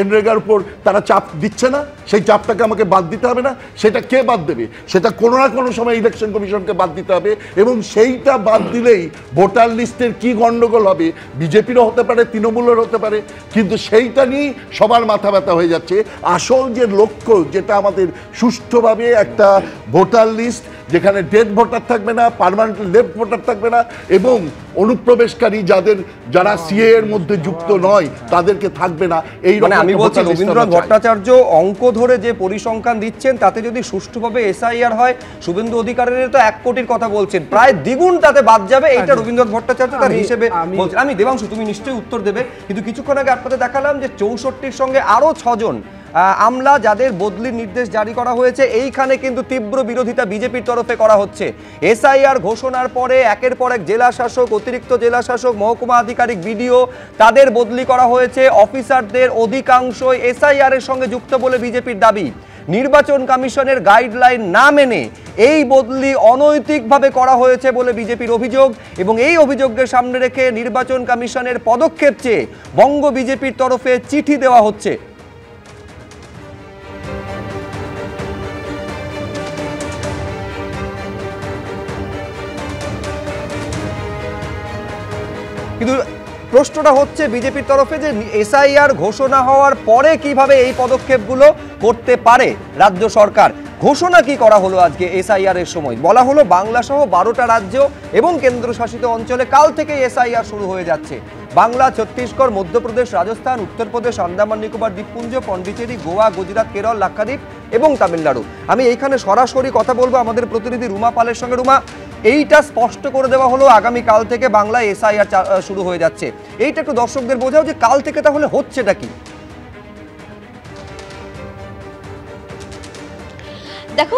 এনরেগার উপর তারা চাপ দিচ্ছে না? সেই চাপটাকে আমাকে বাদ দিতে হবে না? সেটা কে বাদ দেবে? সেটা কোনো না কোনো সময় ইলেকশন কমিশনকে বাদ দিতে হবে। এবং সেইটা বাদ দিলেই ভোটার লিস্টের কি গন্ডগোল হবে, বিজেপিরও হতে পারে, তৃণমূলের হতে পারে, কিন্তু সেইটা নিয়েই সবার মাথা ব্যথা হয়ে যাচ্ছে। আসল যে লক্ষ্য, যেটা আমাদের সুষ্ঠুভাবে একটা ভোটার লিস্ট, যেখানে ডেড ভোটার থাকবে না, পার্মানেন্ট লেফট ভোটার থাকবে না, এবং অনুপ্রবেশকারী যারা সিএ এর মধ্যে যুক্ত নয় তাদেরকে থাকবে না। এই মানে আমি বলছি, রবীন্দ্রনাথ ভট্টাচার্য অঙ্ক ধরে যে পরিসংখ্যান দিচ্ছেন, তাতে যদি সুষ্ঠুভাবে এসআইআর হয়, শুভেন্দু অধিকারীর তো 1 কোটির কথা বলছেন, প্রায় দ্বিগুণ তাতে বাদ যাবে। এইটা রবীন্দ্রনাথ ভট্টাচার্য তার হিসেবে বলছেন। আমি দেবাংশু, তুমি নিশ্চয়ই উত্তর দেবে, কিন্তু কিছুক্ষণ আগে আপনাদের দেখালাম যে 64-র সঙ্গে আরো 6 জন আমলা যাদের বদলির নির্দেশ জারি করা হয়েছে, এইখানে কিন্তু তীব্র বিরোধিতা বিজেপির তরফে করা হচ্ছে। এসআইআর ঘোষণার পরে একের পর এক জেলা শাসক, অতিরিক্ত জেলা শাসক, মহকুমা আধিকারিক, বিডিও, তাদের বদলি করা হয়েছে। অফিসারদের অধিকাংশই এসআইআর এর সঙ্গে যুক্ত বলে বিজেপির দাবি। নির্বাচন কমিশনের গাইডলাইন না মেনে এই বদলি অনৈতিকভাবে করা হয়েছে বলে বিজেপির অভিযোগ, এবং এই অভিযোগকে সামনে রেখে নির্বাচন কমিশনের পদক্ষেপ চেয়ে বঙ্গ বিজেপির তরফে চিঠি দেওয়া হচ্ছে। কিন্তু প্রশ্নটা হচ্ছে বিজেপির তরফে যে এসআইআর ঘোষণা হওয়ার পরে কিভাবে এই পদক্ষেপগুলো করতে পারে রাজ্য সরকার। ঘোষণা কি করা হলো আজকে এসআইআর এর সময়? বলা হলো বাংলা সহ 12টা রাজ্য এবং কেন্দ্রশাসিত অঞ্চলে কাল থেকে এসআইআর শুরু হয়ে যাচ্ছে। বাংলা, ছত্তিশগড়, মধ্যপ্রদেশ, রাজস্থান, উত্তরপ্রদেশ, আন্দামান নিকোবর দ্বীপপুঞ্জ, পন্ডিচেরি, গোয়া, গুজরাট, কেরল, লাক্ষাদ্বীপ এবং তামিলনাড়ু। আমি এইখানে সরাসরি কথা বলবো আমাদের প্রতিনিধি রুমা পালের সঙ্গে। রুমা, এইটা স্পষ্ট করে দেওয়া হলো আগামী কাল থেকে বাংলায় এসআইআর শুরু হয়ে যাচ্ছে, এইটা একটু দর্শকদের বোঝাও যে কাল থেকে তাহলে হচ্ছেটা কি? দেখো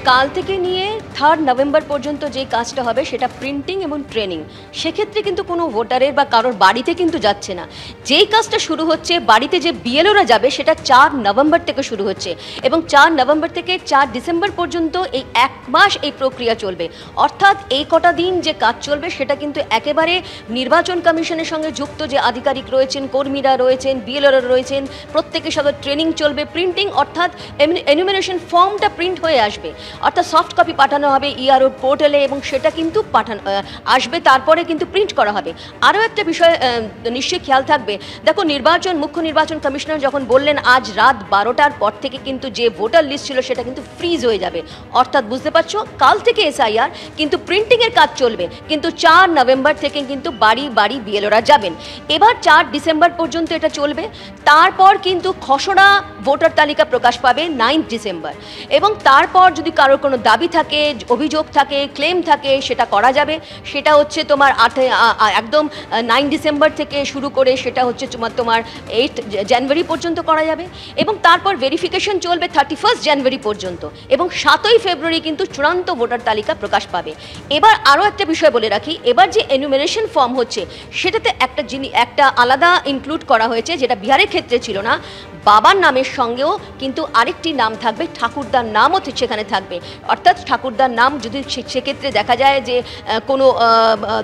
কাল থেকে নিয়ে 3 নভেম্বর পর্যন্ত যে কাজটা হবে সেটা প্রিন্টিং এবং ট্রেনিং। সেক্ষেত্রে কিন্তু কোনো ভোটারের বা কারোর বাড়িতে কিন্তু যাচ্ছে না। যেই কাজটা শুরু হচ্ছে বাড়িতে যে বিএলওরা যাবে সেটা 4 নভেম্বর থেকে শুরু হচ্ছে এবং 4 নভেম্বর থেকে 4 ডিসেম্বর পর্যন্ত এই 1 মাস এই প্রক্রিয়া চলবে। অর্থাৎ এই কটা দিন যে কাজ চলবে সেটা কিন্তু একেবারে নির্বাচন কমিশনের সঙ্গে যুক্ত যে আধিকারিক রয়েছেন, কর্মীরা রয়েছেন, বিএলওরা রয়েছেন, প্রত্যেকের সাথে ট্রেনিং চলবে। প্রিন্টিং অর্থাৎ এনুমিনেশন ফর্মটা প্রিন্ট হয়ে আসবে, অর্থাৎ সফট কপি পাঠানো হবে ইআরও পোর্টালে এবং সেটা কিন্তু আসবে, তারপরে কিন্তু প্রিন্ট করা হবে। আরও একটা বিষয় নিশ্চয়ই খেয়াল থাকবে, দেখো মুখ্য নির্বাচন কমিশনার যখন বললেন আজ রাত 12টার পর থেকে কিন্তু যে ভোটার লিস্ট ছিল সেটা কিন্তু ফ্রিজ হয়ে যাবে, অর্থাৎ বুঝতে পারছো কাল থেকে এসআইআর কিন্তু প্রিন্টিংয়ের কাজ চলবে, কিন্তু 4 নভেম্বর থেকে কিন্তু বাড়ি বাড়ি বিএলওরা যাবেন। এবার 4 ডিসেম্বর পর্যন্ত এটা চলবে, তারপর কিন্তু খসড়া ভোটার তালিকা প্রকাশ পাবে 9 ডিসেম্বর এবং তারপর যদি কারোর কোনো দাবি থাকে, অভিযোগ থাকে, ক্লেম থাকে সেটা করা যাবে। সেটা হচ্ছে তোমার একদম 9 ডিসেম্বর থেকে শুরু করে সেটা হচ্ছে তোমার 8 জানুয়ারি পর্যন্ত করা যাবে এবং তারপর ভেরিফিকেশন চলবে 31 জানুয়ারি পর্যন্ত এবং 7ই ফেব্রুয়ারি কিন্তু চূড়ান্ত ভোটার তালিকা প্রকাশ পাবে। এবার আরও একটা বিষয় বলে রাখি, এবার যে এনুমিনেশন ফর্ম হচ্ছে সেটাতে একটা আলাদা ইনক্লুড করা হয়েছে যেটা বিহারের ক্ষেত্রে ছিল না। বাবার নামের সঙ্গেও কিন্তু আরেকটি নাম থাকবে, ঠাকুরদার নামও সেখানে থাকবে, অর্থাৎ ঠাকুরদার নাম যদি সেক্ষেত্রে দেখা যায় যে কোনো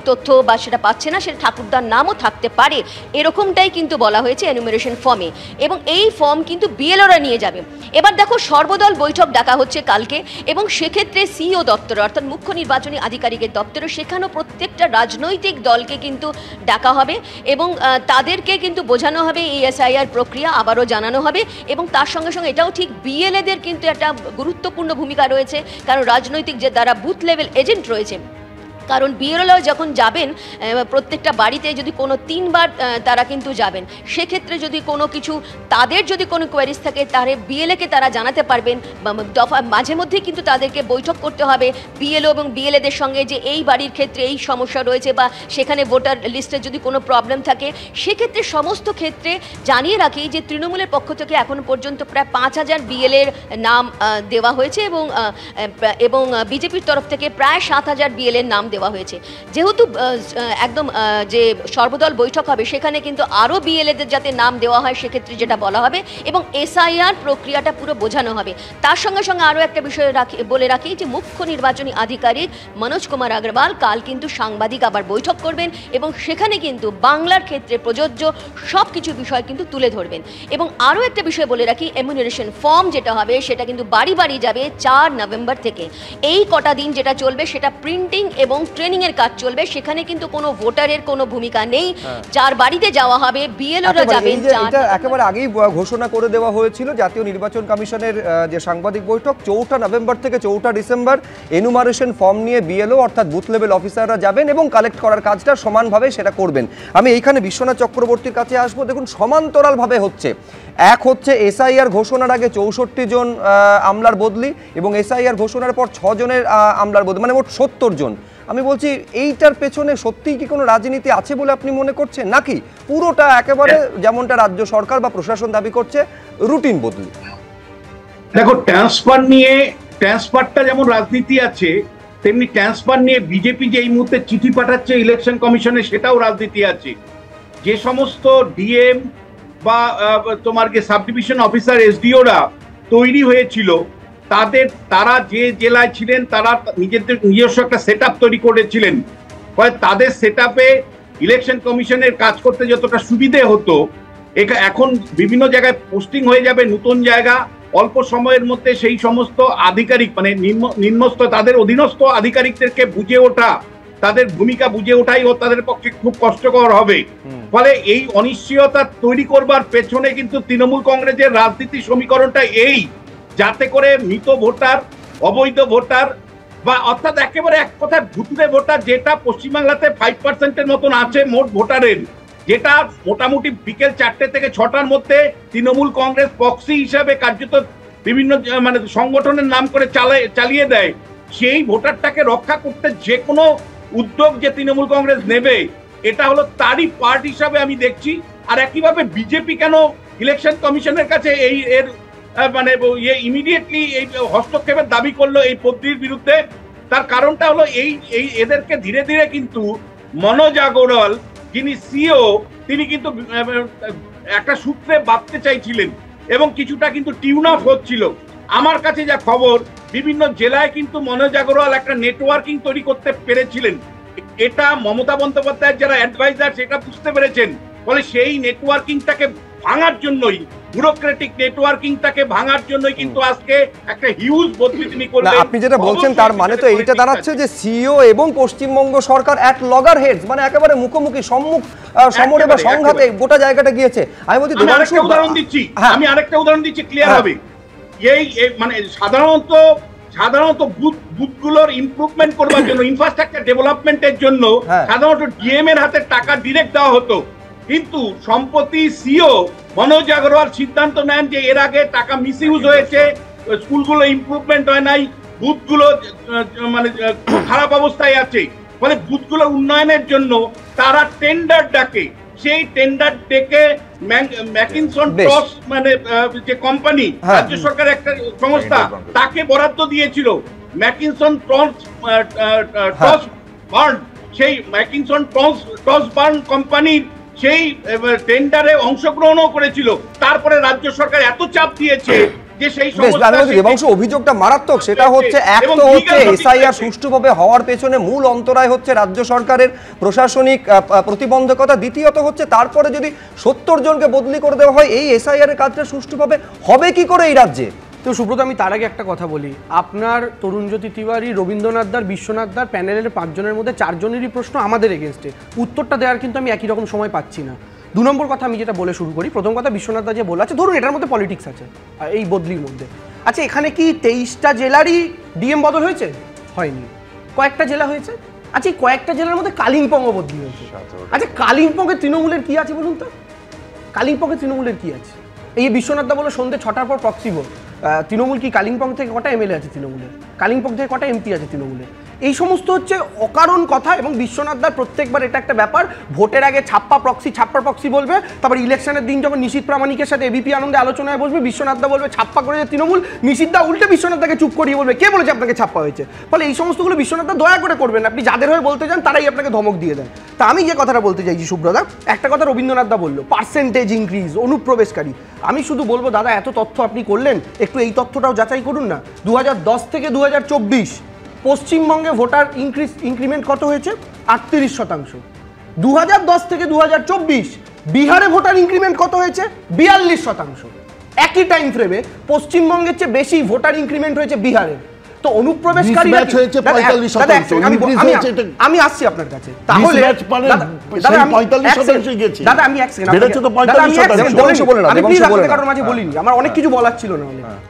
তথ্য বা সেটা পাচ্ছে না, সেটা ঠাকুরদার নামও থাকতে পারে, এরকমটাই কিন্তু বলা হয়েছে এনুমিনেশন ফর্মে এবং এই ফর্ম কিন্তু বিএলওরা নিয়ে যাবে। এবার দেখো সর্বদল বৈঠক ডাকা হচ্ছে কালকে এবং সেক্ষেত্রে সিইও দপ্তরে অর্থাৎ মুখ্য নির্বাচনী আধিকারিকের দপ্তরে সেখানেও প্রত্যেকটা রাজনৈতিক দলকে কিন্তু ডাকা হবে এবং তাদেরকে কিন্তু বোঝানো হবে এই এসআইআর প্রক্রিয়া, আবারও জানানো হবে এবং তার সঙ্গে সঙ্গে এটাও ঠিক বিএলএদের কিন্তু একটা গুরুত্বপূর্ণ ভূমিকা রয়েছে, কারণ রাজনৈতিক যে দ্বারা বুথ লেভেল এজেন্ট রয়েছে, কারণ বিএলও যখন যাবেন প্রত্যেকটা বাড়িতে যদি কোনো 3 বার তারা কিন্তু যাবেন, সেক্ষেত্রে যদি কোনো কিছু তাদের যদি কোনো কোয়ারিজ থাকে তাহলে বিএলএকে তারা জানাতে পারবেন। মাঝে মধ্যে কিন্তু তাদেরকে বৈঠক করতে হবে বিএলও এবং বিএলএদের সঙ্গে যে এই বাড়ির ক্ষেত্রে এই সমস্যা রয়েছে বা সেখানে ভোটার লিস্টে যদি কোনো প্রবলেম থাকে, সেক্ষেত্রে সমস্ত ক্ষেত্রে জানিয়ে রাখি যে তৃণমূলের পক্ষ থেকে এখনো পর্যন্ত প্রায় 5000 বিএলএর নাম দেওয়া হয়েছে এবং বিজেপির তরফ থেকে প্রায় 7000 বিএলএর নাম দেওয়া হয়েছে। যেহেতু একদম যে সর্বদল বৈঠক হবে সেখানে কিন্তু আরও বিএলএদের যাতে নাম দেওয়া হয় সেক্ষেত্রে যেটা বলা হবে এবং এসআইআর প্রক্রিয়াটা পুরো বোঝানো হবে। তার সঙ্গে সঙ্গে আরও একটা বিষয় বলে রাখি যে মুখ্য নির্বাচনী আধিকারিক মনোজ কুমার আগরওয়াল কাল কিন্তু সাংবাদিক আবার বৈঠক করবেন এবং সেখানে কিন্তু বাংলার ক্ষেত্রে প্রযোজ্য সব কিছু বিষয় কিন্তু তুলে ধরবেন। এবং আরও একটা বিষয় বলে রাখি, এনুমিনেশন ফর্ম যেটা হবে সেটা কিন্তু বাড়ি বাড়ি যাবে 4 নভেম্বর থেকে। এই কটা দিন যেটা চলবে সেটা প্রিন্টিং এবং ট্রেনিং এর কাজ চলবে, সেখানে কিন্তু কোনো ভোটারের কোনো ভূমিকা নেই। যার বাড়িতে যাওয়া হবে বিএলওরা যাবেন। এটা একেবারে আগেই ঘোষণা করে দেওয়া হয়েছিল জাতীয় নির্বাচন কমিশনের যে সাংবাদিক বৈঠক 4 নভেম্বর থেকে 4 ডিসেম্বর এনুমারেশন ফর্ম নিয়ে বিএলও অর্থাৎ বুথ লেভেল অফিসাররা যাবেন এবং কালেক্ট করার কাজটা সমানভাবে সেটা করবেন। আমি এইখানে বিশ্বনাথ চক্রবর্তীর কাছে আসবো। দেখুন সমান্তরালভাবে হচ্ছে, এক হচ্ছে এসআইআর ঘোষণার আগে 64 জন আমলার বদলি এবং এসআইআর ঘোষণার পর 6 জনের আমলার বদলি, মানে মোট 70 জন। আমি বলছি এইটার পেছনে সত্যিই কি কোনো রাজনীতি আছে বলে আপনি মনে করছেন, নাকি পুরোটা একেবারে যেমনটা রাজ্য সরকার বা প্রশাসন দাবি করছে রুটিন বদলি? দেখো ট্রান্সফারটা যেমন রাজনীতি আছে, তেমনি ট্রান্সফার নিয়ে বিজেপি যে এই মুহূর্তে চিঠি পাঠাচ্ছে ইলেকশন কমিশনে সেটাও রাজনীতি আছে। যে সমস্ত ডিএম বা তোমার যে সাব ডিভিশন অফিসার এসডিওরা তৈরি হয়েছিল তারা যে জেলায় ছিলেন তারা নিজস্ব একটা সেট তৈরি করেছিলেন, ফলে তাদের সেট ইলেকশন কমিশনের কাজ করতে যতটা সুবিধে হতো, এখন বিভিন্ন জায়গায় পোস্টিং হয়ে যাবে নতুন জায়গা, অল্প সময়ের মধ্যে সেই সমস্ত আধিকারিক মানে নিম্নস্থ তাদের অধীনস্থ আধিকারিকদেরকে বুঝে ওঠা, তাদের ভূমিকা বুঝে ওঠাই তাদের পক্ষে খুব কষ্টকর হবে। ফলে এই অনিশ্চয়তা তৈরি করবার পেছনে কিন্তু তৃণমূল কংগ্রেসের রাজনীতি সমীকরণটা এই, যাতে করে মৃত ভোটার, অবৈধ ভোটার বা অর্থাৎ একেবারে এক কথায় ভুতুরে ভোটার, যেটা পশ্চিমবাংলাতে 5% মতন আছে মোট ভোটারের, যেটা মোটামুটি বিকেল 4টে থেকে 6টার মধ্যে তৃণমূল কংগ্রেস প্রক্সি হিসাবে কার্যত বিভিন্ন মানে সংগঠনের নাম করে চালিয়ে দেয়, সেই ভোটারটাকে রক্ষা করতে যে কোনো উদ্যোগ যে তৃণমূল কংগ্রেস নেবে এটা হলো তারই পার্ট হিসাবে আমি দেখছি। আর একইভাবে বিজেপি কেন ইলেকশন কমিশনের কাছে এর মানে ইয়ে ইমিডিয়েটলি এই হস্তক্ষেপের দাবি করলো এই বদ্রির বিরুদ্ধে? তার কারণটা হলো এই এদেরকে ধীরে ধীরে কিন্তু মনোজ আগরওয়াল যিনি সিও তিনি কিন্তু একটা সূত্রে বাঁধতে চাইছিলেন এবং কিছুটা কিন্তু টিউন অফ হচ্ছিল। আমার কাছে যা খবর, বিভিন্ন জেলায় কিন্তু মনোজ আগরওয়াল একটা নেটওয়ার্কিং তৈরি করতে পেরেছিলেন। এটা মমতা বন্দ্যোপাধ্যায়ের যারা অ্যাডভাইজার সেটা বুঝতে পেরেছেন, ফলে সেই নেটওয়ার্কিংটাকে ভাঙার জন্যই, ব্যুরোক্রেটিক নেটওয়ার্কিংটাকে ভাঙার জন্যই কিন্তু আজকে একটা হিউজ বদলি তিনি করলেন। আপনি যেটা বলছেন তার মানে তো এইটা দাঁড়াচ্ছে যে সিও এবং পশ্চিমবঙ্গ সরকার এক লগার হেডস, মানে একেবারে মুখোমুখি সমরে বা সংঘাতে গোটা জায়গাটা গিয়েছে। আমি বলছি আরেকটা উদাহরণ দিচ্ছি, আমি আরেকটা উদাহরণ দিচ্ছি, ক্লিয়ার হবে। এই মানে সাধারণত বুথগুলোর ইমপ্রুভমেন্ট করবার জন্য, ইনফ্রাস্ট্রাকচার ডেভেলপমেন্টের জন্য সাধারণত ডিএম এর হাতে টাকা ডিরেক্ট দেওয়া হতো, কিন্তু সম্প্রতি সিও মনোজ আগরওয়াল সিদ্ধান্ত নেন যে এর আগে টাকা মিসইউজ হয়েছে, স্কুলগুলো ইমপ্রুভমেন্ট হয় নাই, বুথগুলো মানে খারাপ অবস্থায় আছে, ফলে বুথগুলো উন্নয়নের জন্য তারা টেন্ডার ডাকে। সেই টেন্ডার ডেকে ম্যাকিনসন টস মানে যে কোম্পানি, রাজ্য সরকারের একটা সংস্থা, তাকে বরাদ্দ দিয়েছিল ম্যাকিনসন টস বার্ন। সেই ম্যাকিনসন টস বার্ন কোম্পানির সেই টেন্ডারে অংশগ্রহণও করেছিল। তারপরে রাজ্য সরকার এত চাপ দিয়েছে যে সেই দেবাংশু অভিযোগটা মারাত্মক। সেটা হচ্ছে এক তো হচ্ছে এসআইআর সুষ্ঠুভাবে হওয়ার পেছনে মূল অন্তরায় হচ্ছে রাজ্য সরকারের প্রশাসনিক প্রতিবন্ধকতা, দ্বিতীয়ত হচ্ছে তারপরে যদি 70 জনকে বদলি করে দেওয়া হয়, এই এসআইআর এর কাজটা সুষ্ঠুভাবে হবে কি করে এই রাজ্যে? তো সুব্রত, আমি তার আগে একটা কথা বলি। আপনার তরুণজ্যোতি তিওয়ারি, রবীন্দ্রনাথ দার, বিশ্বনাথ দার প্যানেলের 5 জনের মধ্যে 4 জনেরই প্রশ্ন আমাদের এগেনস্টে, উত্তরটা দেওয়ার কিন্তু আমি একই রকম সময় পাচ্ছি না। 2 নম্বর কথা আমি যেটা বলে শুরু করি, প্রথম কথা বিশ্বনাথ দা যে বলে আছে, ধরুন এটার মধ্যে পলিটিক্স আছে এই বদলির মধ্যে। আচ্ছা, এখানে কি 23টা জেলারই ডিএম বদল হয়েছে? হয়নি, কয়েকটা জেলা হয়েছে। আচ্ছা, এই কয়েকটা জেলার মধ্যে কালিম্পংও বদলি হয়েছে। আচ্ছা, কালিম্পংয়ে তৃণমূলের কি আছে বলুন তো? কালিম্পংয়ে তৃণমূলের কি আছে? এই বিশ্বনাথ দা বলে সন্ধ্যে 6টার পর প্রক্সি ভোট। তৃণমূল কি কালিম্পং থেকে কটা এমএলএ আছে তৃণমূলের? কালিম্পং থেকে কটা এমপি আছে তৃণমূলের? এই সমস্ত হচ্ছে অকারণ কথা। এবং বিশ্বনাথ দার প্রত্যেকবার এটা একটা ব্যাপার, ভোটের আগে ছাপ্পা প্রক্সি বলবে, তারপর ইলেকশনের দিন যখন নিশীথ প্রামাণিকের সাথে এবিপি আনন্দে আলোচনায় বসবে, বিশ্বনাথ দা বলবে ছাপ্পা করেছে তৃণমূল, নিশীথ দা উল্টে বিশ্বনাথ দাকে চুপ করিয়ে বলবে কে বলেছে আপনাকে ছাপ্পা হয়েছে। ফলে এই সমস্তগুলো বিশ্বনাথ দা দয়া করে করবেন, আপনি যাদের হয়ে বলতে চান তারাই আপনাকে ধমক দিয়ে দেন। তা আমি যে কথাটা বলতে চাইছি সুব্রদা, একটা কথা রবীন্দ্রনাথ দা বললো পার্সেন্টেজ ইনক্রিজ, অনুপ্রবেশকারী। আমি শুধু বলবো দাদা, এত তথ্য আপনি করলেন, একটু এই তথ্যটাও যাচাই করুন না। 2010 থেকে 2024 পশ্চিমবঙ্গে ভোটার ইনক্রিমেন্ট কত হয়েছে? 38%। 2010 থেকে 2024 বিহারে ভোটার ইনক্রিমেন্ট কত হয়েছে? 42%। একই টাইম ফ্রেমে পশ্চিমবঙ্গের চেয়ে বেশি ভোটার ইনক্রিমেন্ট হয়েছে বিহারে। তো অনুপ্রবেশকারী হয়েছে 45%। আমি আসছি আপনার কাছে। তাহলে দাদা আমি এক সেকেন্ড, কারণ মাঝে বলিনি, আমার অনেক কিছু বলার ছিল না।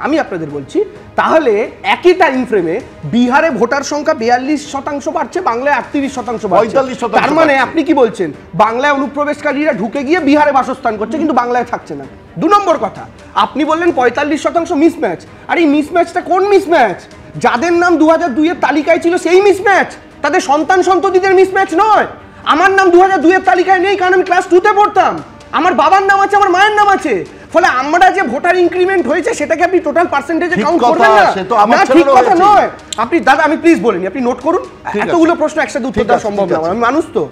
আমি আপনাদের বলছি, তাহলে একই টাইম ফ্রেমে বিহারে ভোটার সংখ্যা 42% বাড়ছে, বাংলায় 38% বাড়ছে। তার মানে আপনি কি বলছেন, বাংলায় অনুপ্রবেশকারীরা ঢুকে গিয়ে বিহারে বাসস্থান করছে কিন্তু বাংলায় থাকছে না। 2 নম্বর কথা, আপনি বললেন 45% মিসম্যাচ। আর এই মিসম্যাচটা কোন মিসম্যাচ? যাদের নাম 2002 এর তালিকায় ছিল সেই মিসম্যাচ, তাদের সন্তান সন্ততিদের মিসম্যাচ নয়। আমার নাম 2002 এর তালিকায় নেই, কারণ আমি ক্লাস 2তে পড়তাম। আমার বাবার নাম আছে, আমার মায়ের নাম আছে। ফলে আমরা যে ভোটার ইনক্রিমেন্ট হয়েছে সেটাকে আপনি টোটাল পার্সেন্টেজে কাউন্ট করবেন না। না, ঠিক কথা নয়। আপনি দাদা, আমি প্লিজ বলিনি, আপনি নোট করুন। এতগুলো প্রশ্ন একসাথে উত্তর দেওয়া সম্ভব না, আমি মানুষ তো।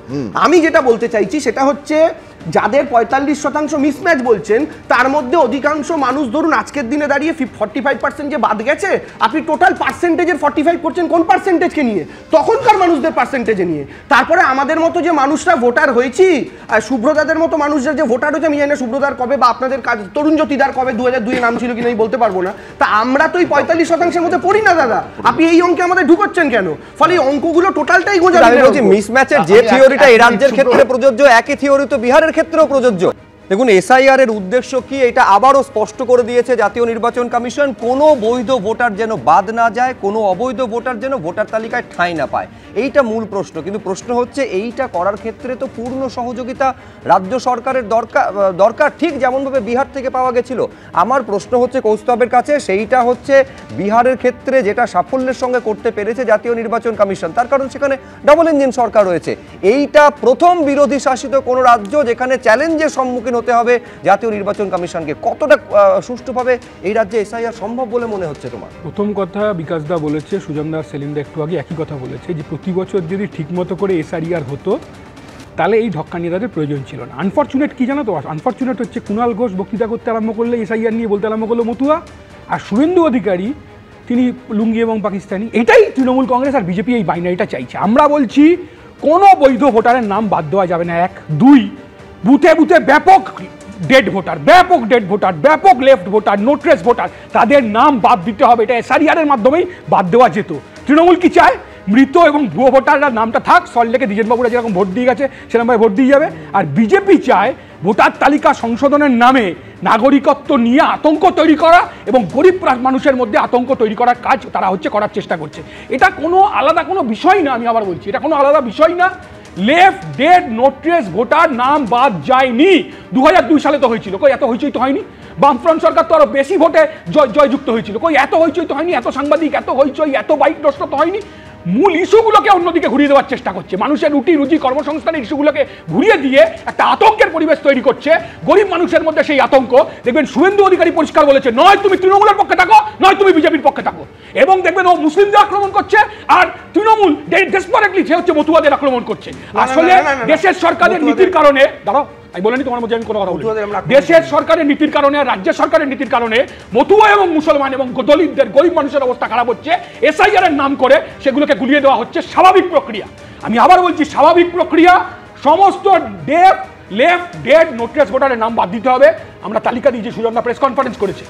আমি যেটা বলতে চাইছি সেটা হচ্ছে, যাদের 45% মিসম্যাচ বলছেন, তার মধ্যে অধিকাংশ মানুষ ধরুন আজকের দিনে দাঁড়িয়ে 45% যে বাদ গেছে, আপনি টোটাল পার্সেন্টেজের 45 করছেন কোন পার্সেন্টেজকে নিয়ে? তখনকার মানুষদের পার্সেন্টেজে নিয়ে। তারপরে আমাদের মতো যে মানুষরা ভোটার হয়েছি, সুব্রতাদের মতো মানুষরা যে ভোটার হয়েছে, আমি জানি না সুব্রতার কবে বা আপনাদের কাজ তরুণজ্যোতিদার কবে 2002 নাম ছিল কিনা আমি বলতে পারবো না। তা আমরা তো এই 45%-এর মধ্যে পড়ি না দাদা। আপনি এই অঙ্কে আমাদের ঢুকাচ্ছেন কেন? ফলে এই অঙ্কগুলো টোটালটাই গোজা। আমি বলছি মিসম্যাচের যে থিওরিটা এই রাজ্যের ক্ষেত্রে প্রযোজ্য, একই থিওরি তো বিহারের ক্ষেত্রেও প্রযোজ্য। দেখুন, এসআইআর এর উদ্দেশ্য কি এটা আবারও স্পষ্ট করে দিয়েছে জাতীয় নির্বাচন কমিশন। কোনো বৈধ ভোটার যেন বাদ না যায়, কোনো অবৈধ ভোটার যেন ভোটার তালিকায় ঠাঁই না পায়, এইটা মূল প্রশ্ন। কিন্তু প্রশ্ন হচ্ছে, এইটা করার ক্ষেত্রে তো পূর্ণ সহযোগিতা রাজ্য সরকারের দরকার, ঠিক যেমনভাবে বিহার থেকে পাওয়া গেছিল। আমার প্রশ্ন হচ্ছে কৌস্তবের কাছে, সেইটা হচ্ছে বিহারের ক্ষেত্রে যেটা সাফল্যের সঙ্গে করতে পেরেছে জাতীয় নির্বাচন কমিশন, তার কারণ সেখানে ডাবল ইঞ্জিন সরকার রয়েছে। এইটা প্রথম বিরোধী শাসিত কোনো রাজ্য যেখানে চ্যালেঞ্জের সম্মুখীন হতে হবে জাতীয় নির্বাচন কমিশনকে। কতটা সুষ্ঠুভাবে এই রাজ্যে এসআইআর সম্ভব বলে মনে হচ্ছে তোমার? প্রথম কথা বিকাশ দা বলেছে, সুজনদা সেলিমদা একটু আগে একই কথা বলেছে যে প্রতি বছর যদি ঠিকমতো করে এসআইআর হতো তাহলে এই ঢক্কানিয়াদের প্রয়োজন ছিল না। আনফর্চুনেট কি জানো তো, আনফর্চুনেট হচ্ছে কুণাল ঘোষ বক্তৃতা করতে আরম্ভ করলে এসআইআর নিয়ে বলতে আরম্ভ করলো মতুয়া, আর শুভেন্দু অধিকারী তিনি লুঙ্গি এবং পাকিস্তানি। এটাই তৃণমূল কংগ্রেস আর বিজেপি এই বাইনারিটা চাইছে। আমরা বলছি কোনো বৈধ ভোটারের নাম বাদ দেওয়া যাবে না। 1, 2 বুথে বুথে ব্যাপক ডেড ভোটার, ব্যাপক লেফট ভোটার, নোট্রেস ভোটার, তাদের নাম বাদ দিতে হবে। এটা এসআইআরের মাধ্যমেই বাদ দেওয়া যেত। তৃণমূল কি চায়? মৃত এবং ভুয়ো ভোটাররা নামটা থাক, সল্টলেকে দ্বিজেনবাবুরা যেরকম ভোট দিয়ে গেছে সেরকমভাবে ভোট দিয়ে যাবে। আর বিজেপি চায় ভোটার তালিকা সংশোধনের নামে নাগরিকত্ব নিয়ে আতঙ্ক তৈরি করা এবং গরিব মানুষের মধ্যে আতঙ্ক তৈরি করার কাজ তারা করার চেষ্টা করছে। এটা কোনো আলাদা কোনো বিষয় না, আমি আবার বলছি এটা কোনো আলাদা বিষয় না। লেফট ডেড নোট্রেস ভোটার নাম বাদ যায়নি। 2002 সালে তো হয়েছিল, কই এত হইচই তো হয়নি। বামফ্রন্ট সরকার তো আরো বেশি ভোটে জয়যুক্ত হয়েছিল, কই এত হইচই তো হয়নি, এত সাংবাদিক, এত হইচই, এত বাইক নষ্ট তো হয়নি। মূল ইস্যুগুলোকে অন্যদিকে ঘুরিয়ে দেওয়ার চেষ্টা করছে, মানুষের রুজি কর্মসংস্থানের ইস্যুগুলোকে ঘুরিয়ে দিয়ে একটা আতঙ্কের পরিবেশ তৈরি করছে গরিব মানুষের মধ্যে। সেই আতঙ্ক দেখবেন শুভেন্দু অধিকারী পরিষ্কার বলেছে, নয় তুমি তৃণমূলের পক্ষে থাকো, নয় তুমি বিজেপির পক্ষে থাকো। এবং দেখবেন ও মুসলিমদের আক্রমণ করছে, আর তৃণমূল ডেসপারেটলি সে হচ্ছে মতুয়াদের আক্রমণ করছে। আসলে দেশের সরকারের নীতির কারণে, দাঁড়াও আমি বলিনি তোমার মধ্যে আমি কোনো কথা বলি, দেশের সরকারের নীতির কারণে আর রাজ্য সরকারের নীতির কারণে মতুয়া এবং মুসলমান এবং দলিতদের গরিব মানুষের অবস্থা খারাপ হচ্ছে। এসআইআর এর নাম করে সেগুলোকে গুলিয়ে দেওয়া হচ্ছে। স্বাভাবিক প্রক্রিয়া, আমি আবার বলছি স্বাভাবিক প্রক্রিয়া, সমস্ত লেফট ডেড নোট্রেস ভোটারের নাম বাদ দিতে হবে। আমরা তালিকা দিয়েছি, সুজনদা প্রেস কনফারেন্স করেছে,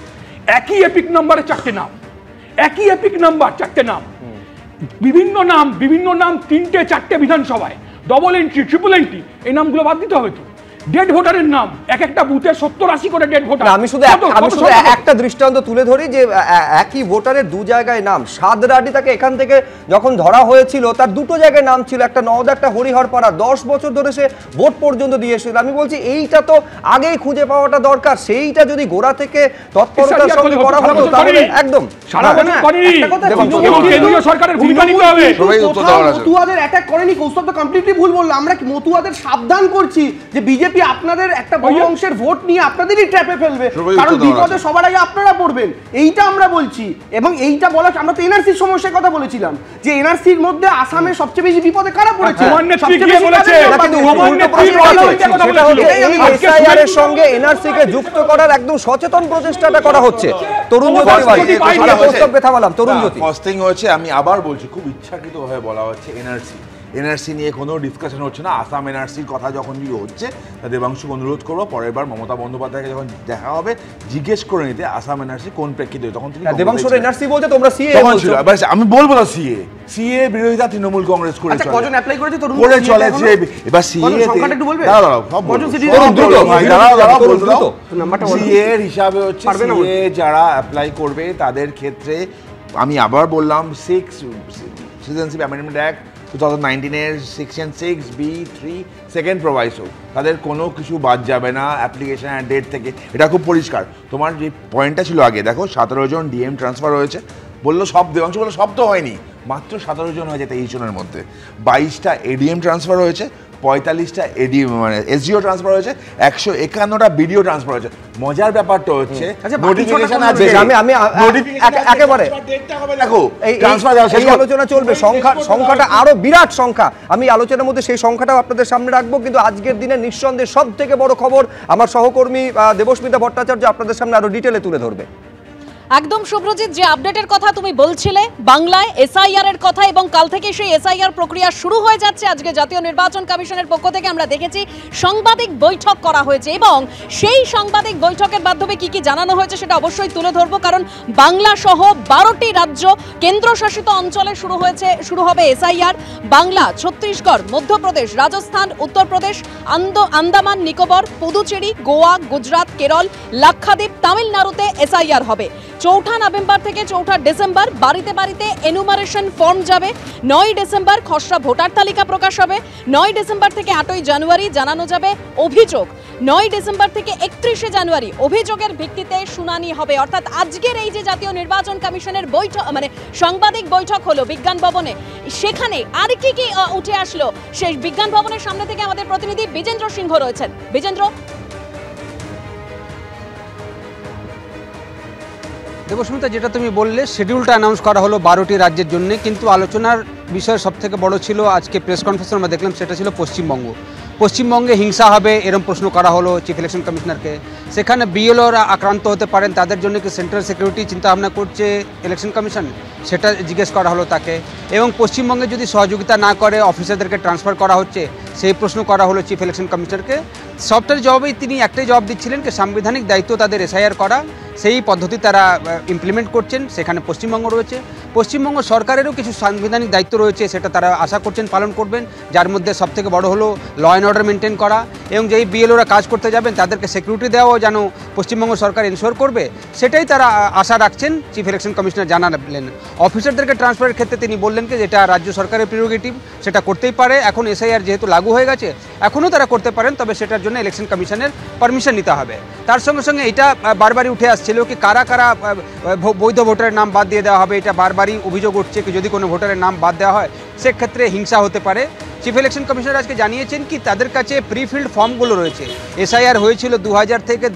একই এপিক নাম্বারে 4টে নাম, একই এপিক নাম্বার 4টে নাম, বিভিন্ন নাম 3টে 4টে বিধানসভায়, ডবল এন্ট্রি, ট্রিপল এন্ট্রি, এই নামগুলো বাদ দিতে হবে তো। ডেড ভোটারের নাম এক একটা বুথে 70-80 করে ডেড ভোটার। আমি শুধু একটা দৃষ্টান্ত তুলে ধরি যে একই ভোটারের দু জায়গায় নাম। সাদরাডি তাকে এখান থেকে যখন ধরা হয়েছিল তার দুটো জায়গায় নাম ছিল, একটা নওদা একটা হরিহরপাড়া। 10 বছর ধরে সে ভোট পর্যন্ত দিয়ে এসেছিল। আমি বলছি এইটা তো আগেই খুঁজে পাওয়াটা দরকার। সেইটা যদি গোড়া থেকে তৎপরতার সঙ্গে করা হতো তাহলে একদম সারা বছর করেনি। কেন্দ্রীয় সরকারের ভূমিকা নিতে হবে। মতুয়াদের অ্যাটাক করেনি, কৌস্তব তো কমপ্লিটলি ভুল বললো। আমরা মতুয়াদের সাবধান করছি যে বিজেপি আপনাদের একটা বড় অংশের ভোট নিয়ে আপনাদেরই ট্র্যাপে ফেলবে, কারণ বিপদে সবার আগে আপনারা পড়বেন, এইটা আমরা বলছি। এবং এইটা বলা, আমরা তো এনআরসির সমস্যার কথা বলেছিলাম যে এনআরসির মধ্যে আসামের সবচেয়ে বেশি বিপদে কারা পড়েছে। এসআইআর এর সঙ্গে এনআরসি কে যুক্ত করার একদম সচেতন প্রচেষ্টাটা করা হচ্ছে। তরুণ জ্যোতি থামালাম, তরুণ জ্যোতি ফার্স্টিং হয়েছে, আমি আবার বলছি খুব ইচ্ছাকৃতভাবে বলা হচ্ছে এনআরসি নিয়ে কোনো ডিসকাশন হচ্ছে না। আসাম এনআরসির কথা যখন হচ্ছে দেবাংশুকে অনুরোধ করবো পরের বার মমতা বন্দ্যোপাধ্যায়কে যখন দেখা হবে জিজ্ঞেস করে নিতে আসাম এনআরসি কোন প্রেক্ষিতে, তখন তিনি দেবাংশুর এনআরসি বলতে তোমরা সিএ বলছো। আমি বলবো না সিএ বিরোধিতা তৃণমূল কংগ্রেস করে চলে, কজন অ্যাপ্লাই করেছে তরুণ করে চলেছে। এবার সিএ সংখ্যাটা একটু বলবে, সিএ এর হিসাবে হচ্ছে সিএ যারা অ্যাপ্লাই করবে তাদের ক্ষেত্রে আমি আবার বললাম citizenship amendment act 2019 section 6B3 second proviso, তাদের কোনো কিছু বাদ যাবে না অ্যাপ্লিকেশন অ্যান্ড ডেট থেকে। এটা খুব পরিষ্কার। তোমার যে পয়েন্টটা ছিল আগে, দেখো 17 জন ডিএম ট্রান্সফার হয়েছে, বললো সব, দেবাংশু বললো সব তো হয়নি, মাত্র 17 জন হয়েছে 23 জনের মধ্যে। 22টা এডিএম ট্রান্সফার হয়েছে, 45টা এডিএম মানে এসডিও ট্রান্সফার হয়েছে, 151টা বিডিও ট্রান্সফার হয়েছে। মজার ব্যাপারটা হচ্ছে নোটিফিকেশন আছে, আমি একেবারে দেখো এই আলোচনা চলবে, সংখ্যাটা আরো বিরাট সংখ্যা, আমি আলোচনার মধ্যে সেই সংখ্যাটাও আপনাদের সামনে রাখবো। কিন্তু আজকের দিনে নিঃসন্দেহে সব থেকে বড় খবর আমার সহকর্মী দেবস্মিতা ভট্টাচার্য আপনাদের সামনে আরো ডিটেলে তুলে ধরবে। একদম শুভ্রজিৎ, যে আপডেটের কথা তুমি বলছিলে বাংলায় এসআইআর এর কথা, এবং কাল থেকে সেই এসআইআর প্রক্রিয়া শুরু হয়ে যাচ্ছে। আজকে জাতীয় নির্বাচন কমিশনের পক্ষ থেকে আমরা দেখেছি সাংবাদিক বৈঠক করা হয়েছে, এবং সেই সাংবাদিক বৈঠকের মাধ্যমে কি কি জানানো হয়েছে সেটা অবশ্যই তুলে ধরবো। কারণ বাংলা সহ 12টি রাজ্য কেন্দ্রশাসিত অঞ্চলে শুরু হবে এসআইআর। বাংলা, ছত্তিশগড়, মধ্যপ্রদেশ, রাজস্থান, উত্তরপ্রদেশ, আন্দামান নিকোবর, পুদুচেরি, গোয়া, গুজরাট, কেরল, লাক্ষাদ্বীপ, তামিলনাড়ুতে এসআইআর হবে। 4 নভেম্বর থেকে 4 ডিসেম্বর বাড়িতে বাড়িতে এনুমারেশন ফর্ম যাবে। 9 ডিসেম্বর খসড়া ভোটার তালিকা প্রকাশ হবে। 9 ডিসেম্বর থেকে 8 জানুয়ারি জানানো যাবে অভিযোগ। 9 ডিসেম্বর থেকে 31 জানুয়ারি অভিযোগের ভিত্তিতে শুনানি হবে। অর্থাৎ আজকের এই যে জাতীয় নির্বাচন কমিশনের বৈঠক, মানে সাংবাদিক বৈঠক হলো বিজ্ঞান ভবনে, সেখানে আর কি কি উঠে আসলো সেই বিজ্ঞান ভবনের সামনে থেকে আমাদের প্রতিনিধি বিজেন্দ্র সিংহ রয়েছেন। বিজেন্দ্র, দেবস্মিতা, যেটা তুমি বললে শিডিউলটা অ্যানাউন্স করা হলো 12টি রাজ্যের জন্য, কিন্তু আলোচনার বিষয় সবথেকে বড় ছিল আজকে প্রেস কনফারেন্স আমরা দেখলাম, সেটা ছিল পশ্চিমবঙ্গ। পশ্চিমবঙ্গে হিংসা হবে এরকম প্রশ্ন করা হলো চিফ ইলেকশন কমিশনারকে। সেখানে বিএলওরা আক্রান্ত হতে পারেন, তাদের জন্য কি সেন্ট্রাল সিকিউরিটি চিন্তাভাবনা করছে ইলেকশন কমিশন, সেটা জিজ্ঞেস করা হলো তাকে। এবং পশ্চিমবঙ্গে যদি সহযোগিতা না করে অফিসারদেরকে ট্রান্সফার করা হচ্ছে, সেই প্রশ্ন করা হলো চিফ ইলেকশন কমিশনারকে। সবটার জবাবেই তিনি একটাই জবাব দিচ্ছিলেন কি সাংবিধানিক দায়িত্ব তাদের এসআইআর করা, সেই পদ্ধতি তারা ইমপ্লিমেন্ট করছেন, সেখানে পশ্চিমবঙ্গ রয়েছে। পশ্চিমবঙ্গ সরকারেরও কিছু সাংবিধানিক দায়িত্ব রয়েছে, সেটা তারা আশা করছেন পালন করবেন, যার মধ্যে সবথেকে বড় হলো ল অ্যান্ড অর্ডার মেনটেন করা, এবং যেই বিএলওরা কাজ করতে যাবেন তাদেরকে সিকিউরিটি দেওয়াও যেন পশ্চিমবঙ্গ সরকার এনশোর করবে, সেটাই তারা আশা রাখছেন। চিফ ইলেকশন কমিশনার জানালেন। অফিসারদেরকে ট্রান্সফারের ক্ষেত্রে তিনি বললেন কি যেটা রাজ্য সরকারের প্রিরোগেটিভ, সেটা করতেই পারে। এখন এসআইআর যেহেতু লাগু হয়ে গেছে, এখনও তারা করতে পারেন, তবে সেটার জন্য ইলেকশন কমিশনের পারমিশন নিতে হবে। তার সঙ্গে সঙ্গে এটা বারবারই উঠে আসছিল কি কারা কারা বৈধ ভোটারের নাম বাদ দিয়ে দেওয়া হবে, এটা বারবারই অভিযোগ উঠছে কি যদি কোনো ভোটারের নাম বাদ দেওয়া হয় সেক্ষেত্রে হিংসা হতে পারে। চিফ ইলেকশন কমিশনার আজকে জানিয়েছেন কি তাদের কাছে প্রিফিল্ড ফর্মগুলো রয়েছে। এসআইআর হয়েছিল 2002 থেকে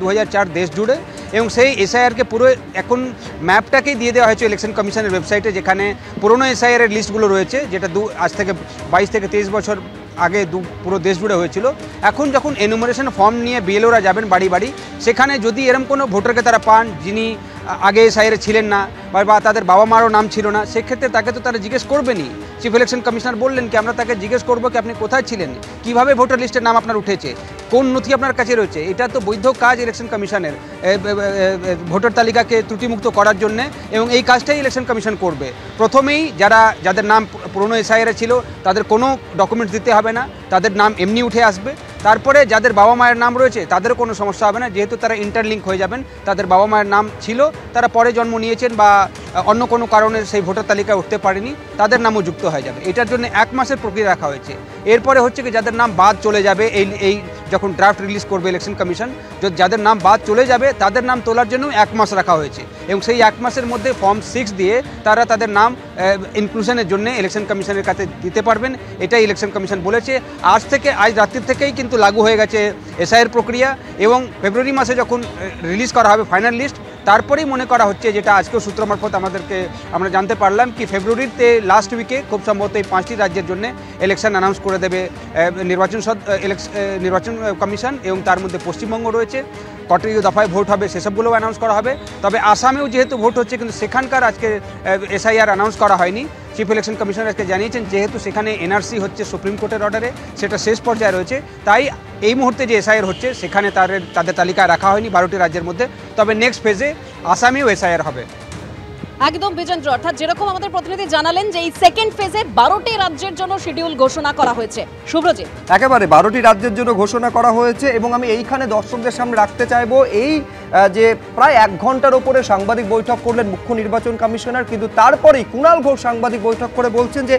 2004 দেশ জুড়ে, এবং সেই এসআইআরকে পুরো এখন ম্যাপটাকেই দিয়ে দেওয়া হয়েছে ইলেকশন কমিশনের ওয়েবসাইটে, যেখানে পুরনো এসআইআরের লিস্টগুলো রয়েছে, যেটা আজ থেকে 22 থেকে 23 বছর আগে পুরো দেশ জুড়ে হয়েছিল। এখন যখন এনুমারেশন ফর্ম নিয়ে বিএলওরা যাবেন বাড়ি বাড়ি, সেখানে যদি এরকম কোনো ভোটারকে তারা পান যিনি আগে এসআইআরে ছিলেন না বা তাদের বাবা মারও নাম ছিল না, সেক্ষেত্রে তাকে তো তারা জিজ্ঞেস করবেনই। চিফ ইলেকশন কমিশনার বললেন কি আমরা তাকে জিজ্ঞেস করবো কি আপনি কোথায় ছিলেন, কিভাবে ভোটার লিস্টের নাম আপনার উঠেছে, কোন নথি আপনার কাছে রয়েছে। এটা তো বৈধ কাজ ইলেকশন কমিশনের, ভোটার তালিকাকে ত্রুটিমুক্ত করার জন্য, এবং এই কাজটাই ইলেকশন কমিশন করবে। প্রথমেই যাদের নাম পুরনো এসআইআরে ছিল তাদের কোনো ডকুমেন্টস দিতে হবে না, তাদের নাম এমনি উঠে আসবে। তারপরে যাদের বাবা মায়ের নাম রয়েছে তাদেরও কোনো সমস্যা হবে না, যেহেতু তারা ইন্টারলিঙ্ক হয়ে যাবেন, তাদের বাবা মায়ের নাম ছিল, তারা পরে জন্ম নিয়েছেন বা অন্য কোনো কারণে সেই ভোটার তালিকায় উঠতে পারেনি, তাদের নামও যুক্ত হয়ে যাবে। এটার জন্য 1 মাসের প্রক্রিয়া রাখা হয়েছে। এরপরে হচ্ছে কি যাদের নাম বাদ চলে যাবে, এই যখন ড্রাফট রিলিজ করবে ইলেকশন কমিশন, যাদের নাম বাদ চলে যাবে তাদের নাম তোলার জন্য 1 মাস রাখা হয়েছে, এবং সেই 1 মাসের মধ্যে ফর্ম 6 দিয়ে তারা তাদের নাম ইনক্লুশনের জন্য ইলেকশন কমিশনের কাছে দিতে পারবেন। এটাই ইলেকশন কমিশন বলেছে। আজ রাত্রির থেকেই কিন্তু লাগু হয়ে গেছে এসআইআর প্রক্রিয়া, এবং ফেব্রুয়ারি মাসে যখন রিলিজ করা হবে ফাইনাল লিস্ট, তারপরেই মনে করা হচ্ছে, যেটা আজকেও সূত্র মারফত আমরা জানতে পারলাম কি ফেব্রুয়ারিতে লাস্ট উইকে খুব সম্ভবত এই 5টি রাজ্যের জন্য ইলেকশন অ্যানাউন্স করে দেবে নির্বাচন কমিশন, এবং তার মধ্যে পশ্চিমবঙ্গ রয়েছে। কটি দফায় ভোট হবে সেসবগুলোও অ্যানাউন্স করা হবে। তবে আসামেও যেহেতু ভোট হচ্ছে, কিন্তু সেখানকার আজকে এসআইআর অ্যানাউন্স করা হয়নি। চিফ ইলেকশন কমিশনার আজকে জানিয়েছেন যেহেতু সেখানে এনআরসি হচ্ছে সুপ্রিম কোর্টের অর্ডারে, সেটা শেষ পর্যায়ে রয়েছে, তাই এই মুহূর্তে যে এসআইআর হচ্ছে সেখানে তাদের তালিকায় রাখা হয়নি 12টি রাজ্যের মধ্যে। তবে নেক্সট ফেজে আসামেও এসআইআর হবে। একদম বিজেন্দ্র, অর্থাৎ যেরকম আমাদের প্রতিনিধি জানালেন যে এই সেকেন্ড ফেজে 12টি রাজ্যের জন্য শিডিউল ঘোষণা করা হয়েছে। শুভ্রজিৎ, একেবারে 12টি রাজ্যের জন্য ঘোষণা করা হয়েছে, এবং আমি এইখানে দর্শকদের সামনে রাখতে চাইবো এই যে প্রায় 1 ঘন্টার ওপরে সাংবাদিক বৈঠক করলেন মুখ্য নির্বাচন কমিশনার, কিন্তু তারপরেই কুণাল ঘোষ সাংবাদিক বৈঠক করে বলছেন যে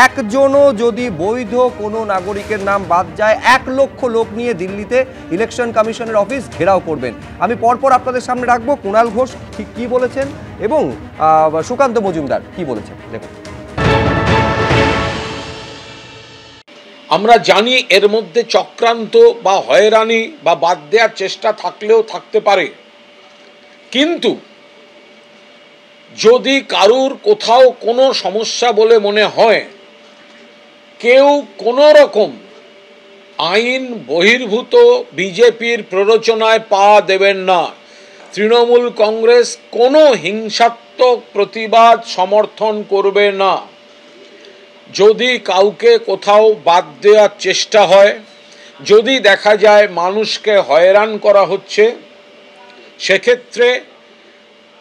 একজনও যদি বৈধ কোনো নাগরিকের নাম বাদ যায় 1 লক্ষ লোক নিয়ে দিল্লিতে ইলেকশন কমিশনের অফিস ঘেরাও করবেন। আমি পরপর আপনাদের সামনে রাখবো কুণাল ঘোষ ঠিক কী বলেছেন এবং সুকান্ত মজুমদার কি বলেছেন, দেখুন। আমরা জানি এর মধ্যে চক্রান্ত বা হয়রানি বা বাদ দেওয়ার চেষ্টা থাকলেও থাকতে পারে, কিন্তু যদি কারুর কোথাও কোনো সমস্যা বলে মনে হয়, কেউ কোনো রকম আইন বহির্ভূত বিজেপির প্ররোচনায় পা দেবেন না। তৃণমূল কংগ্রেস কোনো হিংসাত্মক প্রতিবাদ সমর্থন করবে না। যদি কাউকে কোথাও বাদ দেওয়ার চেষ্টা হয়, যদি দেখা যায় মানুষকে হয়রান করা হচ্ছে, সেক্ষেত্রে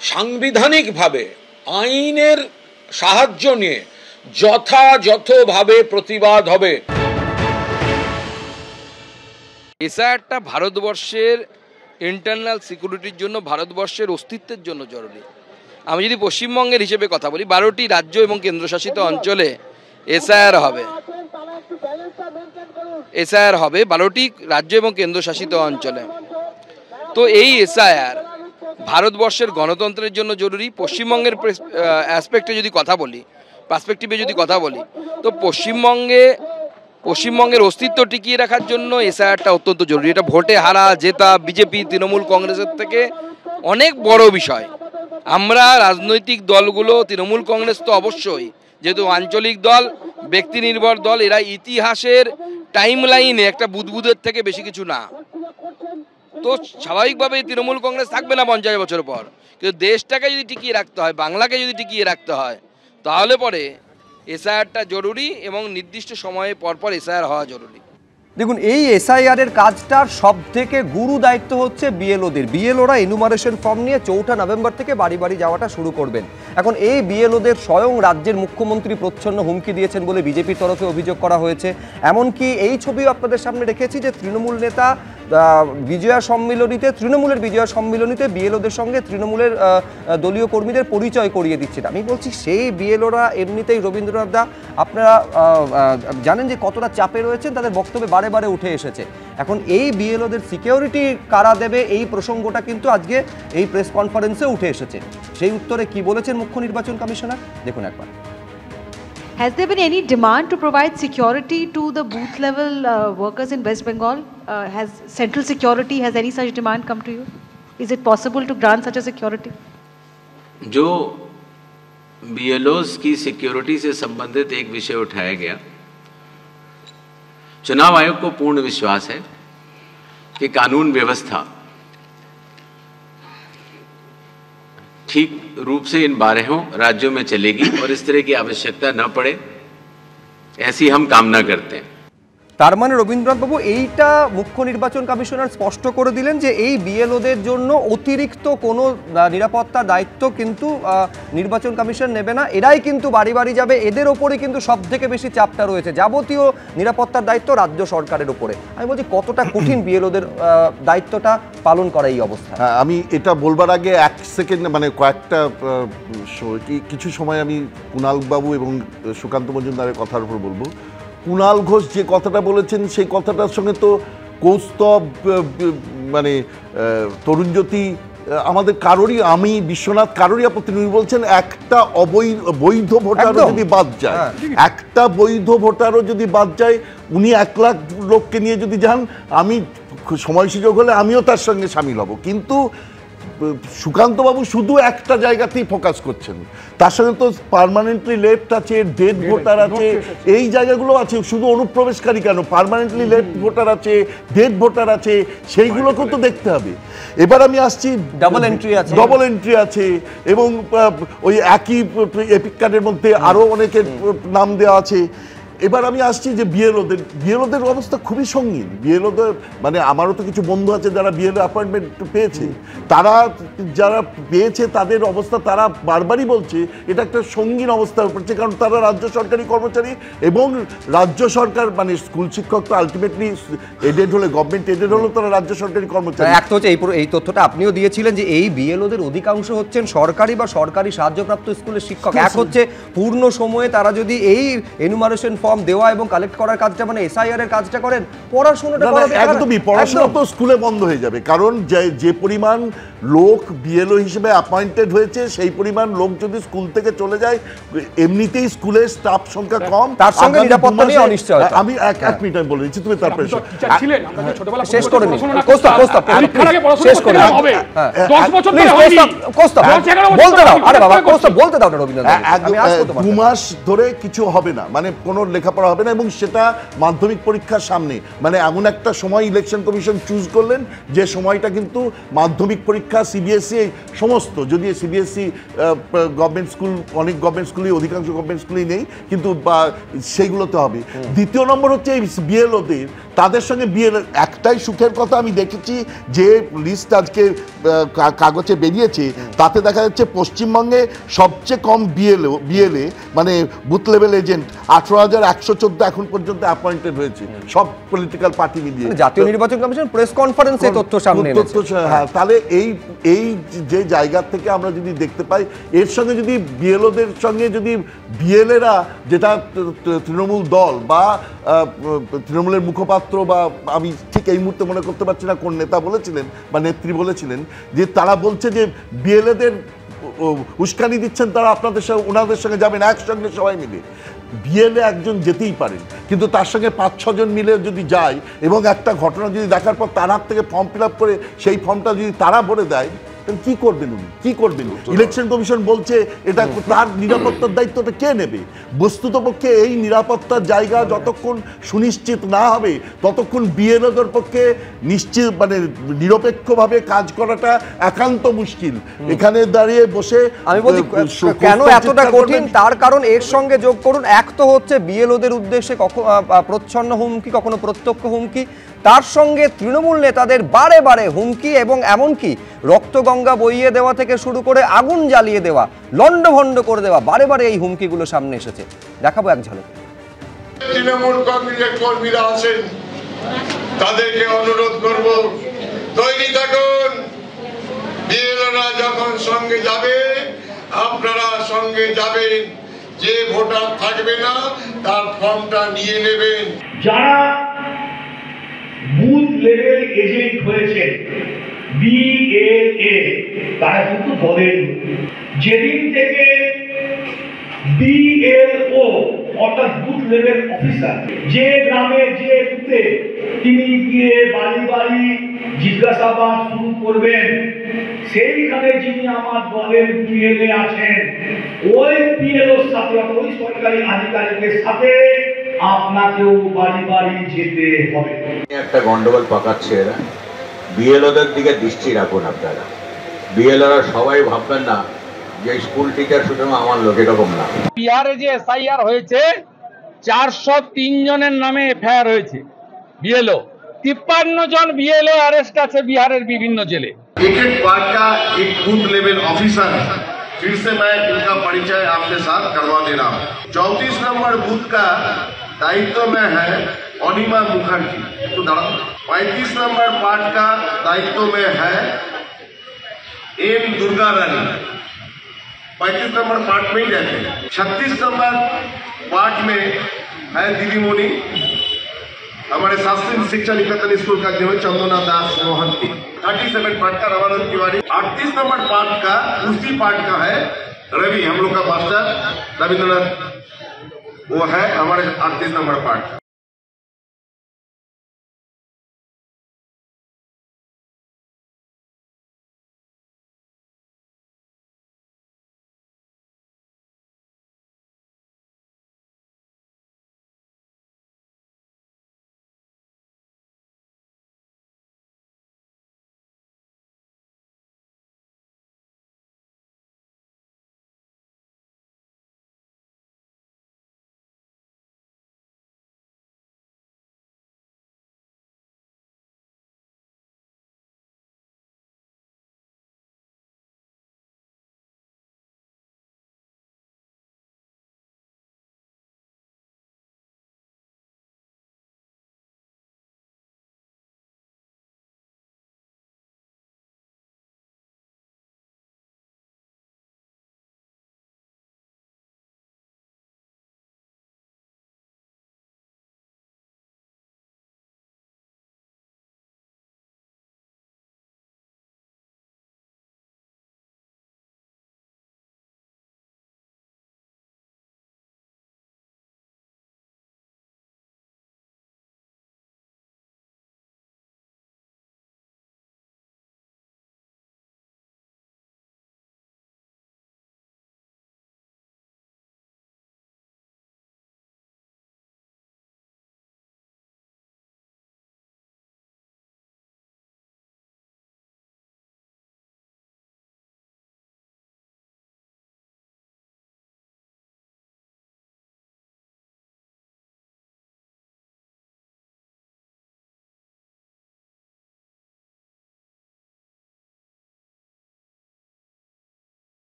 সাংবিধানিকভাবে আইনের সাহায্য নিয়ে যথাযথভাবে প্রতিবাদ হবে। এসআইআরটা ভারতবর্ষের ইন্টারনাল সিকিউরিটির জন্য, ভারতবর্ষের অস্তিত্বের জন্য জরুরি। আমি যদি পশ্চিমবঙ্গের হিসেবে কথা বলি, 12টি রাজ্য এবং কেন্দ্রশাসিত অঞ্চলে এসআইআর হবে। 12টি রাজ্য এবং কেন্দ্রশাসিত অঞ্চলে। তো এই এসআইআর ভারতবর্ষের গণতন্ত্রের জন্য জরুরি। পশ্চিমবঙ্গের অ্যাসপেক্টে যদি কথা বলি, পার্সপেক্টিভে যদি কথা বলি, তো পশ্চিমবঙ্গের অস্তিত্ব টিকিয়ে রাখার জন্য এসআইআরটা অত্যন্ত জরুরি। এটা ভোটে হারা জেতা বিজেপি তৃণমূল কংগ্রেসের থেকে অনেক বড় বিষয়। আমরা রাজনৈতিক দলগুলো, তৃণমূল কংগ্রেস তো অবশ্যই, যেহেতু আঞ্চলিক দল, ব্যক্তি নির্ভর দল, এরা ইতিহাসের টাইম লাইনে একটা বুদবুদের থেকে বেশি কিছু না। তো স্বাভাবিকভাবেই তৃণমূল কংগ্রেস থাকবে না 50 বছর পর, কিন্তু দেশটাকে যদি টিকিয়ে রাখতে হয়, বাংলাকে যদি টিকিয়ে রাখতে হয়, তাহলে পরে এসআইআরটা জরুরি এবং নির্দিষ্ট সময়ে পরপর এসআইআর হওয়া জরুরি। দেখুন, এই এসআইআর এর কাজটার সব থেকে গুরু দায়িত্ব হচ্ছে বিএলওদের। বিএলওরা এনুমারেশন ফর্ম নিয়ে 4 নভেম্বর থেকে বাড়ি বাড়ি যাওয়াটা শুরু করবেন। এখন এই বিএলওদের স্বয়ং রাজ্যের মুখ্যমন্ত্রী প্রচ্ছন্ন হুমকি দিয়েছেন বলে বিজেপির তরফে অভিযোগ করা হয়েছে। এমনকি এই ছবিও আপনাদের সামনে রেখেছি যে তৃণমূল নেতা তৃণমূলের বিজয়া সম্মিলনীতে বিএলওদের সঙ্গে তৃণমূলের দলীয় কর্মীদের পরিচয় করিয়ে দিচ্ছেন। আমি বলছি সেই বিএলওরা এমনিতেই, রবীন্দ্রনাথ দা আপনারা জানেন যে কতটা চাপে রয়েছেন, তাদের বক্তব্যে বারে বারে উঠে এসেছে। এখন এই বিএলওদের সিকিউরিটি কারা দেবে, এই প্রসঙ্গটা কিন্তু আজকে এই প্রেস কনফারেন্সে উঠে এসেছে। সেই উত্তরে কি বলেছেন মুখ্য নির্বাচন কমিশনার, দেখুন একবার। Has there been any demand to provide security to the booth level workers in West Bengal? Has central security, has any such demand come to you? Is it possible to grant such a security? जो BLOs की security से संबंधित एक विषय उठाया गया, चुनाव आयोग को पूर्ण विश्वास है कि कानून व्यवस्था ठीक रूप से इन 12 राज्यों में चलेगी और इस तरह की आवश्यकता न पड़े, ऐसी हम कामना करते हैं। তার মানে রবীন্দ্রনাথ বাবু, এইটা মুখ্য নির্বাচন কমিশনার স্পষ্ট করে দিলেন যে এই বিএলওদের জন্য অতিরিক্ত কোনো নিরাপত্তা দায়িত্ব কিন্তু নির্বাচন কমিশন নেবে না। এরাই কিন্তু বাড়ি বাড়ি যাবে, এদের ওপরেই কিন্তু সব থেকে বেশি চাপটা রয়েছে, যাবতীয় নিরাপত্তার দায়িত্ব রাজ্য সরকারের উপরে। আমি বলছি কতটা কঠিন বিএলওদের দায়িত্বটা পালন করা এই অবস্থা। আমি এটা বলবার আগে 1 সেকেন্ড, মানে কয়েকটা কিছু সময় আমি কুণাল বাবু এবং সুকান্ত মজুমদারের কথার উপর বলবো। কুণাল ঘোষ যে কথাটা বলেছেন সেই কথাটার সঙ্গে তো কৌস্তব, মানে তরুণজ্যোতি, আমাদের কারোরই, আমি বিশ্বনাথ কারোরই আপত্তি নেই। বলছেন একটা বৈধ ভোটারও যদি বাদ যায়, একটা বৈধ ভোটারও যদি বাদ যায়, উনি 1 লাখ লোককে নিয়ে যদি যান, আমি সময় সুযোগ হলে আমিও তার সঙ্গে সামিল হব। কিন্তু সুকান্তবাবু শুধু একটা জায়গাতেই ফোকাস করছেন, তার সঙ্গে তো পার্মানেন্টলি লেফট আছে, ডেড ভোটার আছে, এই জায়গাগুলো আছে। শুধু অনুপ্রবেশকারী কেন, পার্মানেন্টলি লেফট ভোটার আছে, ডেড ভোটার আছে, সেইগুলোকেও তো দেখতে হবে। এবার আমি আসছি, ডাবল এন্ট্রি আছে এবং ওই একই এপিক কার্ডের মধ্যে আরও অনেকের নাম দেওয়া আছে। এবার আমি আসছি যে বিএলওদের অবস্থা খুবই সঙ্গীন। বিএলওদের মানে আমারও তো কিছু বন্ধু আছে যারা বিএলও অ্যাপয়েন্টমেন্ট পেয়েছে, তারা যারা পেয়েছে তাদের অবস্থা তারা বারবারই বলছে এটা একটা সঙ্গীন অবস্থা পড়ছে, কারণ তারা রাজ্য সরকারি কর্মচারী এবং রাজ্য সরকার মানে স্কুল শিক্ষক তো আলটিমেটলি এডেড হলে, গভর্নমেন্ট এডেড হলেও তারা রাজ্য সরকারি কর্মচারী। একটা হচ্ছে এই তথ্যটা আপনিও দিয়েছিলেন যে এই বিএলওদের অধিকাংশ হচ্ছেন সরকারি বা সরকারি সাহায্যপ্রাপ্ত স্কুলের শিক্ষক। এক হচ্ছে পূর্ণ সময়ে তারা যদি এই এনুমারেশন ফর্ম দেওয়া এবং কালেক্ট করার কাজটা, মানে এসআইআর এর কাজটা করেন, পড়াশোনাটা একদমই, পড়াশোনা তো স্কুলে বন্ধ হয়ে যাবে। কারণ যে পরিমাণ লোক বিএলও হিসেবে অ্যাপয়েন্টেড হয়েছে, সেই পরিমাণ লোক যদি স্কুল থেকে চলে যায়, এমনিতেই স্কুলের স্টাফ সংখ্যা কম, তার সঙ্গে নিরাপত্তা নিয়ে অনিশ্চয়তা। আমি এক মিনিট আমি বলে দিচ্ছি, তুমি তারপরে শেষ করে নিন। শেষ করে হবে 10 বছর ধরে হয়নি, বলতে দাও। আরে বাবা, বলতে দাও না রবীন্দ্রনাথ, 2 মাস ধরে কিছু হবে না, মানে কোনো লেখাপড়া হবে না, এবং সেটা মাধ্যমিক পরীক্ষার সামনে। মানে এমন একটা সময় ইলেকশন কমিশন চুজ করলেন যে সময়টা কিন্তু মাধ্যমিক পরীক্ষা, সিবিএসই সমস্ত, যদি সিবিএসই গভর্নমেন্ট স্কুল, অনেক গভর্নমেন্ট স্কুলই, অধিকাংশ গভর্নমেন্ট স্কুলই নেই, কিন্তু সেইগুলোতে হবে। দ্বিতীয় নম্বর হচ্ছে এই বিএলওদের, তাদের সঙ্গে বিএলও একটাই সুখের কথা, আমি দেখেছি যে লিস্ট আজকে কাগজে বেরিয়েছে, তাতে দেখা যাচ্ছে পশ্চিমবঙ্গে সবচেয়ে কম বিএলএ মানে বুথ লেভেল এজেন্ট 18,114 এখন পর্যন্ত অ্যাপয়েন্টেড হয়েছে, সব পলিটিক্যাল পার্টি মিলিয়ে। জাতীয় নির্বাচন কমিশন প্রেস কনফারেন্সে তথ্য সামনে এনেছে। হ্যাঁ, তাহলে এই যে জায়গা থেকে আমরা যদি দেখতে পাই, এর সঙ্গে যদি বিএলওদের সঙ্গে যদি বিএলএরা, যেটা তৃণমূল দল বা তৃণমূলের মুখপাত্র, বা আমি ঠিক এই মুহূর্তে মনে করতে পারছি না কোন নেতা বলেছিলেন বা নেত্রী বলেছিলেন, যে তারা বলছে যে বিএলএদের উস্কানি দিচ্ছেন, তারা আপনাদের সঙ্গে, ওনাদের সঙ্গে যাবেন একসঙ্গে সবাই মিলে। বিএলএ একজন যেতেই পারেন, কিন্তু তার সঙ্গে 5-6 জন মিলে যদি যায় এবং একটা ঘটনা যদি দেখার পর তার হাত থেকে ফর্ম ফিল আপ করে সেই ফর্মটা যদি তারা ভরে দেয়, তাহলে কি করবেন উনি, কি করবেন? ইলেকশন কমিশন বলছে এটা তার নিরাপত্তার দায়িত্বটা কে নেবে? বস্তুতপক্ষে এই নিরাপত্তার জায়গা যতক্ষণ সুনিশ্চিত না হবে ততক্ষণ বিএলওদের পক্ষে নিশ্চিত মানে নিরপেক্ষভাবে কাজ করাটা একান্ত মুশকিল। এখানে দাঁড়িয়ে বসে আমি বলছি কেন এতটা কঠিন, তার কারণ এর সঙ্গে যোগ করুন, এক তো হচ্ছে বিএলওদের উদ্দেশ্যে কখনো প্রচ্ছন্ন হুমকি, কখনো প্রত্যক্ষ হুমকি, তার সঙ্গে তৃণমূল নেতাদের বারে বারে হুমকি এবং এমনকি রক্তগঙ্গা বইয়ে দেওয়া থেকে শুরু করে আগুন জ্বালিয়ে দেওয়া, লণ্ডভণ্ড করে দেওয়া, বারে বারে এই হুমকিগুলো সামনে এসেছে। দেখাবো এক ঝলক। তৃণমূল কংগ্রেসের কর্মীরা আছেন, তাদেরকে অনুরোধ করব, তৈরি থাকুন। বিএলওরা যখন সঙ্গে যাবে আপনারা সঙ্গে যাবেন, যে ভোটার থাকবে না তার ফর্মটা নিয়ে নেবেন। যারা বুথ লেভেল এজেন্ট হয়েছে বিএলএ, তারা কিন্তু দলের যেদিন থেকে বিএলও অর্থাৎ বুথ লেভেল অফিসার যে গ্রামে যে বুথে তিনি গিয়ে বাড়ি বাড়ি জিজ্ঞাসাবাদ শুরু করবেন, সেইখানে যিনি আমার দলের বিএলএ আছেন ওই বিএলওর সাথে ওই সরকারি আধিকারিকের সাথে আপনাকেও বাড়ি বাড়ি যেতে হবে। একটা গন্ডগোল পাকাচ্ছে এরা, বিএলওদের দিকে দৃষ্টি রাখুন আপনারা। বিএলওরা সবাই ভাববেন না যে স্কুল টিচার শুধু আমার লোক, এরকম না। বিহারে যে এসআইআর হয়েছে 403 জনের নামে এফআইআর হয়েছে বিএলও, 53 জন বিএলও অ্যারেস্ট আছে बिहार বিভিন্ন জেলে। एक एक वार्ड का एक बूथ लेवल ऑफिसर है। फिर से मैं इनका परिचय आपके साथ करवा दे रहा हूँ। 34 नंबर बूथ का दायित्व में है अनिमा मुखर्जी, तो 35 नंबर पार्ट का दायित्व में है एम दुर्गा रानी, 35 नंबर पार्ट में ही रहते हैं। 36 नंबर पार्ट में है दीदी मोनी, हमारे शास्त्रीय शिक्षा निकेतन स्कूल का जो चंदना दास मोहंती। 37 पार्ट का रवानंद तिवारी। 38 नंबर पार्ट का उसी पार्ट का है रवि, हम लोग का मास्टर रविंद्रनाथ, वो है हमारे 38 नंबर पार्ट।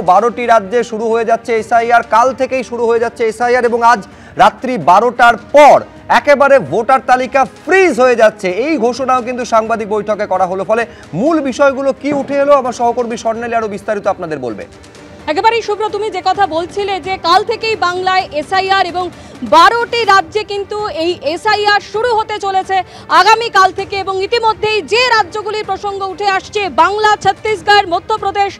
12টি রাজ্যে শুরু হয়ে যাচ্ছে এসআইআর, কাল থেকেই শুরু হয়ে যাচ্ছে এসআইআর এবং আজ রাত্রি 12টার পর একেবারে ভোটার তালিকা ফ্রিজ হয়ে যাচ্ছে, এই ঘোষণাও কিন্তু সাংবাদিক বৈঠকে করা হলো। ফলে মূল বিষয়গুলো কি উঠে এলো আমার সহকর্মী স্বর্ণালী আরো বিস্তারিত আপনাদের বলবে। একেবারেই শুভ্র, তুমি যে কথা বলছিলে যে কাল থেকেই বাংলায় এসআইআর এবং 12টি রাজ্যে কিন্তু এই এসআইআর শুরু হতে চলেছে আগামী কাল থেকে, এবং ইতিমধ্যেই যে রাজ্যগুলির প্রসঙ্গ উঠে আসছে বাংলা, ছত্তিশগড়, মধ্যপ্রদেশ,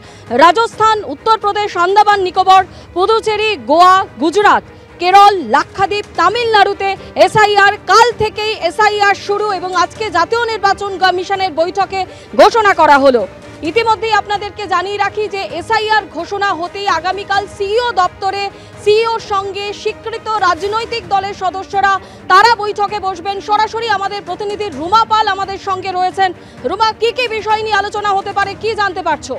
রাজস্থান, উত্তরপ্রদেশ, আন্দামান নিকোবর, পুদুচেরি, গোয়া, গুজরাট, কেরল, লাক্ষাদ্বীপ, তামিলনাড়ুতে এসআইআর কাল থেকেই এসআইআর শুরু এবং আজকে জাতীয় নির্বাচন কমিশনের বৈঠকে ঘোষণা করা হলো। ইতিমধ্যেই আপনাদেরকে জানিয়ে রাখি যে এসআইআর ঘোষণা হতেই আগামীকাল সিইও দপ্তরে সিইওর সঙ্গে স্বীকৃত রাজনৈতিক দলের সদস্যরা তারা বৈঠকে বসবেন। সরাসরি আমাদের প্রতিনিধি রুমা পাল আমাদের সঙ্গে রয়েছেন। রুমা, কি কি বিষয় নিয়ে আলোচনা হতে পারে, কি জানতে পারছো?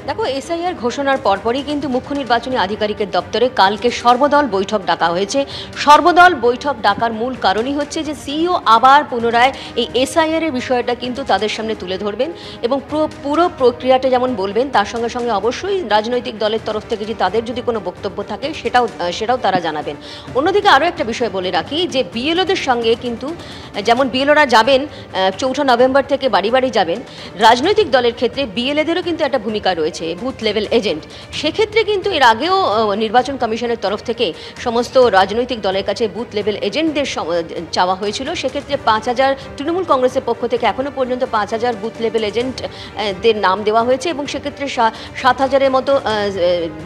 দেখো, এসআইআর ঘোষণার পরপরই কিন্তু মুখ্য নির্বাচনী আধিকারিকের দপ্তরে কালকে সর্বদল বৈঠক ডাকা হয়েছে। সর্বদল বৈঠক ডাকার মূল কারণই হচ্ছে যে সিইও আবার পুনরায় এই এসআইআর এর বিষয়টা কিন্তু তাদের সামনে তুলে ধরবেন এবং পুরো প্রক্রিয়াটা যেমন বলবেন, তার সঙ্গে সঙ্গে অবশ্যই রাজনৈতিক দলের তরফ থেকে যে তাদের যদি কোনো বক্তব্য থাকে সেটাও তারা জানাবেন। অন্যদিকে আরও একটা বিষয় বলে রাখি যে বিএলওদের সঙ্গে কিন্তু যেমন বিএলওরা যাবেন 4 নভেম্বর থেকে বাড়ি বাড়ি যাবেন, রাজনৈতিক দলের ক্ষেত্রে বিএলএদেরও কিন্তু একটা ভূমিকা রয়েছে, বুথ লেভেল এজেন্ট। সেক্ষেত্রে কিন্তু এর আগেও নির্বাচন কমিশনের তরফ থেকে সমস্ত রাজনৈতিক দলের কাছে বুথ লেভেল এজেন্টদের চাওয়া হয়েছিল। সেক্ষেত্রে 5000 তৃণমূল কংগ্রেসের পক্ষ থেকে এখনও পর্যন্ত 5000 বুথ লেভেল এজেন্টদের নাম দেওয়া হয়েছে এবং সেক্ষেত্রে 7000-এর মতো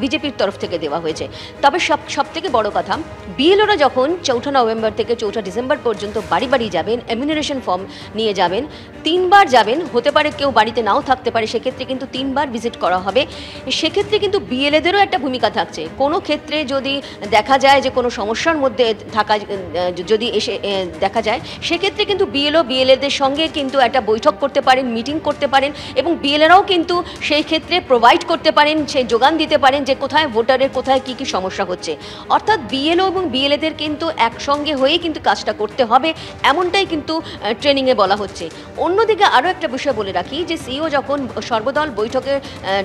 বিজেপির তরফ থেকে দেওয়া হয়েছে। তবে সব থেকে বড় কথা, বিএলওরা যখন 4 নভেম্বর থেকে 4 ডিসেম্বর পর্যন্ত বাড়ি বাড়ি যাবেন, এমিউনারেশন ফর্ম নিয়ে যাবেন, 3 বার যাবেন, হতে পারে কেউ বাড়িতে নাও থাকতে পারে, সেক্ষেত্রে কিন্তু 3 বার ভিজিট করা হবে। সেক্ষেত্রে কিন্তু বিএলএদেরও একটা ভূমিকা থাকছে। কোনো ক্ষেত্রে যদি দেখা যায় যে কোনো সমস্যার মধ্যে থাকা যদি এসে দেখা যায়, সেক্ষেত্রে কিন্তু বিএলএদের সঙ্গে কিন্তু একটা বৈঠক করতে পারেন, মিটিং করতে পারেন এবং বিএলএরাও কিন্তু সেই ক্ষেত্রে প্রোভাইড করতে পারেন, সেই যোগান দিতে পারেন যে কোথায় ভোটারের কোথায় কি কি সমস্যা হচ্ছে। অর্থাৎ বিএলও এবং বিএলএদের কিন্তু একসঙ্গে হয়েই কিন্তু কাজটা করতে হবে, এমনটাই কিন্তু ট্রেনিংয়ে বলা হচ্ছে। অন্যদিকে আরও একটা বিষয় বলে রাখি যে সিইও যখন সর্বদল বৈঠকে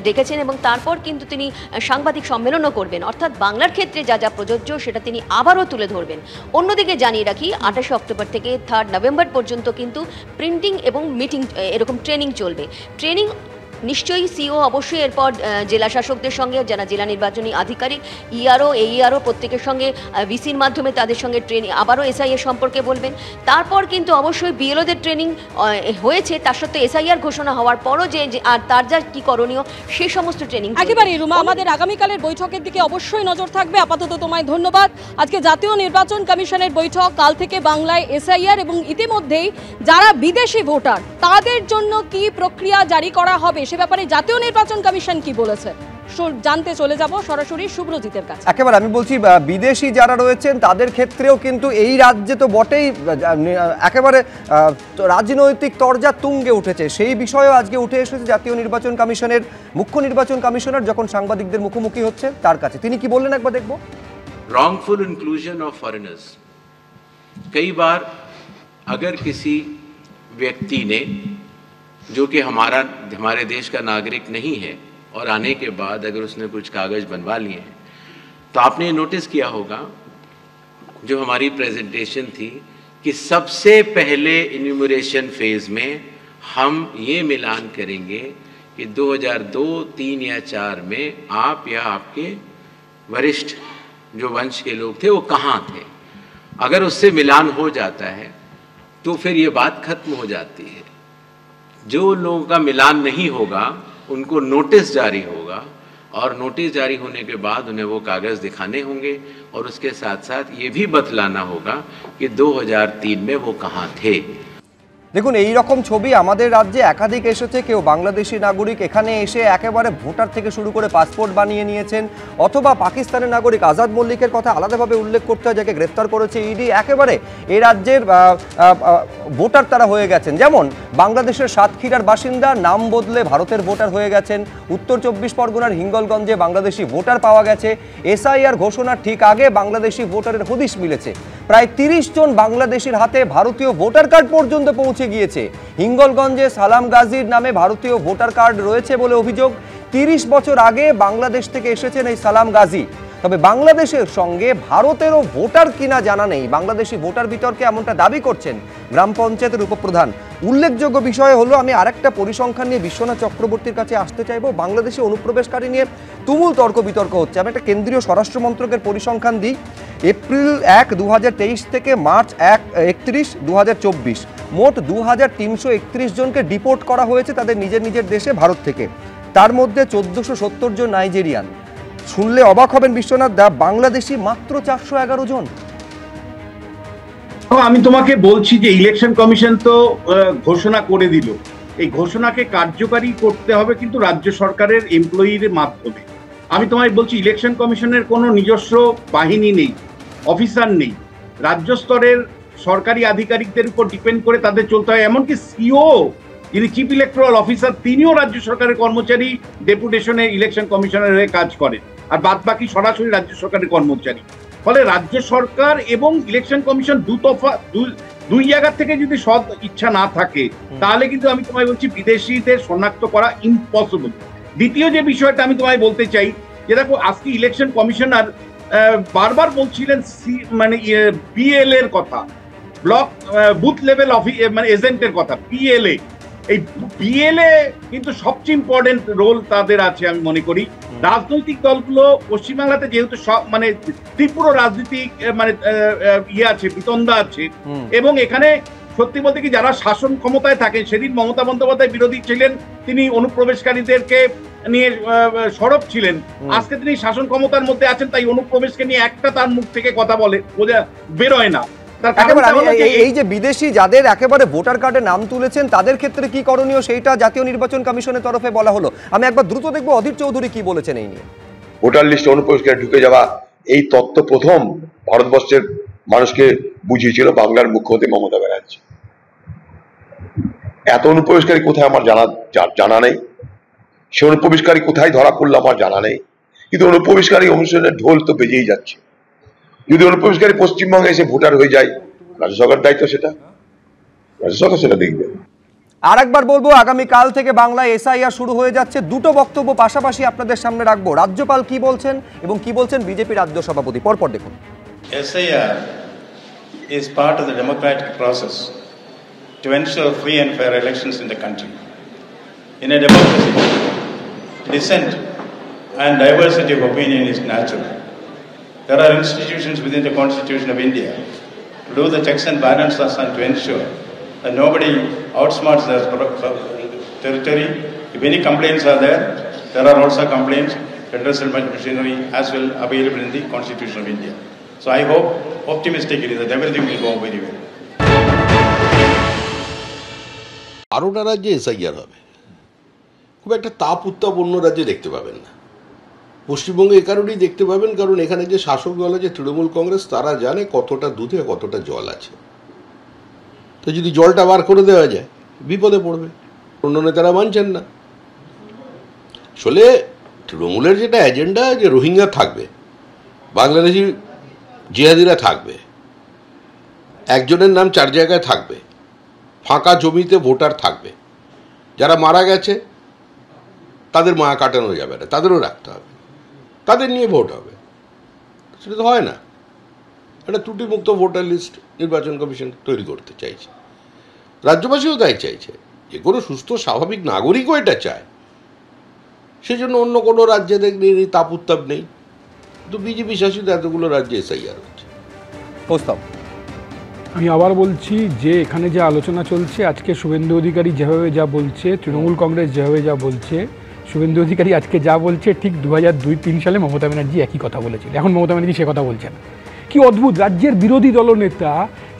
ডেকেছেন এবং তারপর কিন্তু তিনি সাংবাদিক সম্মেলনও করবেন, অর্থাৎ বাংলার ক্ষেত্রে যা যা প্রযোজ্য সেটা তিনি আবারও তুলে ধরবেন। অন্যদিকে জানিয়ে রাখি 28 অক্টোবর থেকে 3 নভেম্বর পর্যন্ত কিন্তু প্রিন্টিং এবং মিটিং এরকম ট্রেনিং চলবে। ট্রেনিং নিশ্চয়ই সিও অবশ্যই এরপর জেলা শাসকদের সঙ্গে, যারা জেলা নির্বাচনী আধিকারিক, ইআরও এইআরও প্রত্যেকের সঙ্গে ভিসির মাধ্যমে তাদের সঙ্গে ট্রেনিং আবারও এসআইআর সম্পর্কে বলবেন। তারপর কিন্তু অবশ্যই বিএলওদের ট্রেনিং হয়েছে, তার সত্ত্বেও এসআইআর ঘোষণা হওয়ার পরও যে আর তার যা কী করণীয় সেই সমস্ত ট্রেনিং। একেবারেই রুমা, আমাদের আগামীকালের বৈঠকের দিকে অবশ্যই নজর থাকবে। আপাতত তোমায় ধন্যবাদ। আজকে জাতীয় নির্বাচন কমিশনের বৈঠক, কাল থেকে বাংলায় এসআইআর এবং ইতিমধ্যেই যারা বিদেশি ভোটার তাদের জন্য কি প্রক্রিয়া জারি করা হবে সে ব্যাপারে জাতীয় নির্বাচন কমিশন কি বলেছে জানতে চলে যাব সরাসরি শুভ্রজিতের কাছে। একেবারে আমি বলছি বিদেশি যারা রয়েছেন তাদের ক্ষেত্রেও কিন্তু এই রাজ্যে তো বটেই একেবারে রাজনৈতিক তরজা তুঙ্গে উঠেছে, সেই বিষয়েও আজকে উঠে এসেছে জাতীয় নির্বাচন কমিশনের মুখ্য নির্বাচন কমিশনার যখন সাংবাদিকদের মুখোমুখি হচ্ছে তার কাছে। তিনি কি बललेन একবার দেখব। Wrongful inclusion of foreigners. कई बार अगर किसी व्यक्ति ने जो कि हमारे देश का नागरिक नहीं है और आने के बाद अगर उसने कुछ कागज बनवा लिए हैं तो आपने नोटिस किया होगा जो हमारी प्रेजेंटेशन थी कि सबसे पहले इन्यूमरेशन फेज में हम ये मिलान करेंगे कि 2002, 3 या 4 में आप या आपके वरिष्ठ जो वंश के लोग थे वो कहाँ थे। अगर उससे मिलान हो जाता है तो फिर ये बात खत्म हो जाती है। जो लोगों का मिलान नहीं होगा उनको नोटिस जारी होगा और नोटिस जारी होने के बाद उन्हें वो कागज़ दिखाने होंगे और उसके साथ साथ ये भी बतलाना होगा कि 2003 में वो कहाँ थे। দেখুন এই রকম ছবি আমাদের রাজ্যে একাধিক এসেছে। কেউ বাংলাদেশি নাগরিক এখানে এসে একেবারে ভোটার থেকে শুরু করে পাসপোর্ট বানিয়ে নিয়েছেন, অথবা পাকিস্তানের নাগরিক আজাদ মল্লিকের কথা আলাদাভাবে উল্লেখ করতে হয়, যাকে গ্রেফতার করেছে ইডি। একেবারে এই রাজ্যের ভোটার তারা হয়ে গেছেন। যেমন বাংলাদেশের সাতক্ষীরার বাসিন্দা, নাম বদলে ভারতের ভোটার হয়ে গেছেন। উত্তর 24 পরগনার হিঙ্গলগঞ্জে বাংলাদেশি ভোটার পাওয়া গেছে। এসআইআর ঘোষণার ঠিক আগে বাংলাদেশি ভোটারের হদিশ মিলেছে। প্রায় 30 জন বাংলাদেশির হাতে ভারতীয় ভোটার কার্ড পর্যন্ত পৌঁছে গিয়েছে। হিঙ্গলগঞ্জে সালাম গাজীর নামে ভারতীয় ভোটার কার্ড রয়েছে বলে অভিযোগ। 30 বছর আগে বাংলাদেশ থেকে এসেছেন এই সালাম গাজী। তবে বাংলাদেশের সঙ্গে ভারতেরও ভোটার কিনা জানা নেই। বাংলাদেশি ভোটার বিতর্কে এমনটা দাবি করছেন গ্রাম পঞ্চায়েতের উপপ্রধান। উল্লেখযোগ্য বিষয় হলো, আমি আরেকটা পরিসংখ্যান নিয়ে বিশ্বনাথ চক্রবর্তীর কাছে আসতে চাইবো। বাংলাদেশি অনুপ্রবেশকারী নিয়ে তুমুল তর্ক বিতর্ক হচ্ছে। আমি একটা কেন্দ্রীয় স্বরাষ্ট্র মন্ত্রকের পরিসংখ্যান দিই। এপ্রিল 1, 2023 থেকে মার্চ 31, 2024 মোট 2331 জনকে ডিপোর্ট করা হয়েছে তাদের নিজের দেশে ভারত থেকে। তার মধ্যে 1470 জন নাইজেরিয়ান। শুনলে অবাক হবেন বিশ্বনাথ দা, বাংলাদেশি মাত্র 411 জন। আমি তোমাকে বলছি যে ইলেকশন কমিশন তো ঘোষণা করে দিল, এই ঘোষণাকে কার্যকারী করতে হবে কিন্তু রাজ্য সরকারের এমপ্লয়ির মাধ্যমে। আমি তোমায় বলছি ইলেকশন কমিশনের কোনো নিজস্ব বাহিনী নেই, অফিসার নেই, রাজ্য স্তরের সরকারি আধিকারিকদের উপর ডিপেন্ড করে তাদের চলতে হয়। এমনকি সিও যিনি চিফ ইলেকট্রাল অফিসার তিনিও রাজ্য সরকারের কর্মচারী, ডেপুটেশনে ইলেকশন কমিশনের হয়ে কাজ করেন, আর বাদ বাকি সরাসরি রাজ্য সরকারের কর্মচারী। ফলে রাজ্য সরকার এবং ইলেকশন কমিশন দুই জায়গা থেকে যদি সৎ ইচ্ছা না থাকে তাহলে কিন্তু আমি তোমায় বলছি বিদেশিদের শনাক্ত করা ইম্পসিবল। দ্বিতীয় যে বিষয়টা আমি তোমায় বলতে চাই, যে দেখো আজকে ইলেকশন কমিশনার বারবার বলছিলেন মানে বিএল এর কথা, ব্লক বুথ লেভেল মানে এজেন্টের কথা, বিএলএ। এই বিএলএ কিন্তু সবচেয়ে ইম্পর্টেন্ট রোল তাদের আছে আমি মনে করি। রাজনৈতিক দলগুলো পশ্চিমবাংলাতে যেহেতু সব মানে তীব্র রাজনীতিক মানে আছে, বিতন্দা আছে, এবং এখানে সত্যি বলতে কি যারা শাসন ক্ষমতায় থাকেন, সেদিন মমতা বন্দ্যোপাধ্যায় বিরোধী ছিলেন, তিনি অনুপ্রবেশকারীদেরকে নিয়ে সরব ছিলেন। আজকে তিনি শাসন ক্ষমতার মধ্যে আছেন, তাই অনুপ্রবেশকে নিয়ে একটা তার মুখ থেকে কথা বলে বেরোয় না। এই যে বিদেশি যাদের একেবারে ভোটার কার্ডে নাম তুলেছেন তাদের ক্ষেত্রে কি করণীয় সেইটা জাতীয় নির্বাচন কমিশনের তরফে বলা হলো। আমি একবার দ্রুত দেখবো অধীর চৌধুরী কি বলেছেন এই নিয়ে। ভোটার লিস্টে অনুপ্রবেশকারী ঢুকে যাওয়া, এই তত্ত্ব প্রথম ভারতবর্ষের মানুষকে বুঝিয়েছিল বাংলার মুখ্যমন্ত্রী মমতা ব্যানার্জি। এত অনুপ্রবেশকারী কোথায় আমার জানা নেই, সে অনুপ্রবেশকারী কোথায় ধরা পড়লো আমার জানা নেই, কিন্তু অনুপ্রবেশকারী অনুসরণের ঢোল তো বেজেই যাচ্ছে। যদি অনুপ্রবেশকারী পশ্চিমবঙ্গে এসে ভোটার হয়ে যায়, রাজ্য সরকার দায়িত্ব, সেটা রাজ্য সরকার সেটা দেখবে। আর একবার বলবো, আগামীকাল থেকে বাংলায় এসআইআর শুরু হয়ে যাচ্ছে। দুটো বক্তব্য পাশাপাশি আপনাদের সামনে রাখবো। রাজ্যপাল কি বলছেন এবং কি বলছেন বিজেপি রাজ্য সভাপতি, পরপর দেখুন। SIR is part of the democratic process to ensure free and fair elections in the country. In a democracy, dissent and diversity of opinion is natural. There are institutions within the Constitution of India to do the checks and balances and to ensure that nobody outsmarts their territory. If any complaints are there, there are also complaints, redressal machinery as well available in the Constitution of India. So I hope optimistically that everything will go very well. 12টা রাজ্যে SIR হবে, খুব একটা তাপ উত্তাপ অন্য রাজ্যে দেখতে পাবেন না। পশ্চিমবঙ্গে এ কারণেই দেখতে পাবেন কারণ এখানে যে শাসক দল আছে তৃণমূল কংগ্রেস, তারা জানে কতটা দুধে কতটা জল আছে। তো যদি জলটা বার করে দেওয়া যায় বিপদে পড়বে, অন্য নেতারা মানছেন না। আসলে তৃণমূলের যেটা এজেন্ডা যে রোহিঙ্গা থাকবে, বাংলাদেশি জিহাদিরা থাকবে, একজনের নাম 4 জায়গায় থাকবে, ফাঁকা জমিতে ভোটার থাকবে, যারা মারা গেছে তাদের মায়া কাটানো যাবে না, তাদেরও রাখতে হবে, তাদের নিয়ে ভোট হবে। সেটা তো হয় না। একটা ত্রুটিমুক্ত ভোটার লিস্ট নির্বাচন কমিশন তৈরি করতে চাইছে, রাজ্যবাসীও তাই চাইছে, যে কোনো সুস্থ স্বাভাবিক নাগরিকও এটা চায়। সেজন্য অন্য কোনো রাজ্যে দেখলে এই তাপ উত্তাপ নেই, কিন্তু বিজেপি শাসিত এতগুলো রাজ্যে এসআইআর হচ্ছে। প্রস্তাব আমি আবার বলছি যে এখানে যে আলোচনা চলছে, আজকে শুভেন্দু অধিকারী যেভাবে যা বলছে, তৃণমূল কংগ্রেস যেভাবে যা বলছে, শুভেন্দু অধিকারী আজকে যা বলছে ঠিক 2002-03 সালে মমতা ব্যানার্জি একই কথা বলেছিল। এখন মমতা ব্যানার্জি সে কথা বলছেন। কি অদ্ভুত, রাজ্যের বিরোধী দলনেতা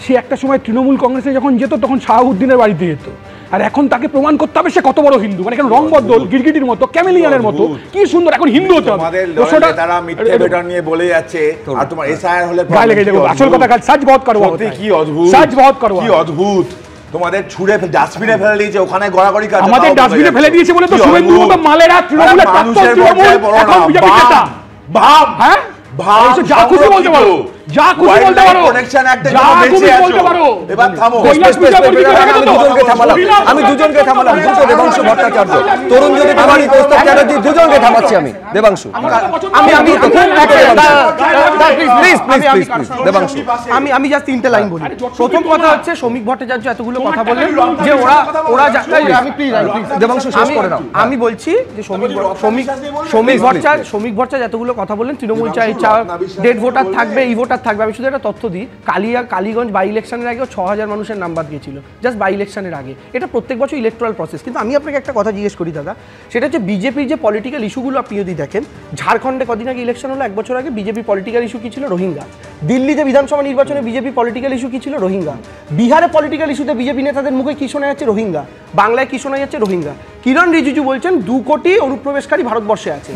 সে একটা সময় তৃণমূল কংগ্রেসে যখন যেত তখন শাহাবুদ্দিনের বাড়িতে যেত, আর এখন তাকে প্রমাণ করতে হবে সে কত বড় হিন্দু। মানে এখন রংবদল, গিরগিটির মতো, ক্যামেলিয়ানের মতো, কি সুন্দর এখন হিন্দু হতে হবে। তারা মিথ্যে বেটন নিয়ে বলে যাচ্ছে, আর তোমার এসআইআর হলে আসল কথা কাজ সাজ বহুত করবো, কি অদ্ভুত, সাজ বহুত করবো, কি অদ্ভুত। তোমাদের ছুড়ে ডাস্টবিনে ফেলে দিয়েছে, ওখানে গড়াগড়ি কাজ আমাদের ডাস্টবিনে ফেলে দিয়েছে বলে তো শুভেন্দু মতো মালেরা তৃণমূলের প্রাক্তন তৃণমূল এখন বিজেপি নেতা। ভাব, হ্যাঁ ভাব, যা খুশি বলতে পারো। যা খুশি বলতে পারো, যা খুশি বলতে পারো। এবার থামো, আমি দুজনকে থামালাম, দুটো দেবাংশু ভট্টাচার্য, তরুণজ্যোতি প্রামাণিক, কৌস্তব চ্যাটার্জি, দুজনকে থামাচ্ছি আমি। দেবাংশু আমি জাস্ট তিনটে লাইন বলি। প্রথম কথা হচ্ছে শ্রমিক ভট্টাচার্য এতগুলো কথা বললেন যে ওরা দেবাংশু শেষ করে নাও। আমি বলছি যে শ্রমিক ভট্টাচার্য এতগুলো কথা বললেন, তৃণমূল চাই ডেড ভোটার থাকবে, এই ভোটার থাকবে। আমি শুধু একটা তথ্য দিই, কালীগঞ্জ বাই ইলেকশনের আগে 6000 মানুষের নাম বাদ গিয়েছিল, জাস্ট বাই ইলেকশনের আগে। এটা প্রত্যেক বছর ইলেকট্রাল প্রসেস। কিন্তু আমি আপনাকে একটা কথা জিজ্ঞেস করি দাদা, সেটা হচ্ছে বিজেপির যে পলিটিক্যাল ইস্যুগুলো আপনি যদি দেখেন, ঝাড়খণ্ডে কদিন আগে ইলেকশন হলো, 1 বছর আগে বিজেপি পলিটিক্যাল ইস্যু কি ছিল? রোহিঙ্গা। দিল্লিতে বিধানসভা নির্বাচনে বিজেপি পলিটিক্যাল ইস্যু কি ছিল? রোহিঙ্গা। বিহারে পলিটিক্যাল ইস্যুতে বিজেপি নেতাদের মুখে কি শোনা যাচ্ছে? রোহিঙ্গা। বাংলায় কি শোনা যাচ্ছে? রোহিঙ্গা। কিরণ রিজিজু বলছেন 2 কোটি অনুপ্রবেশকারী ভারতবর্ষে আছে।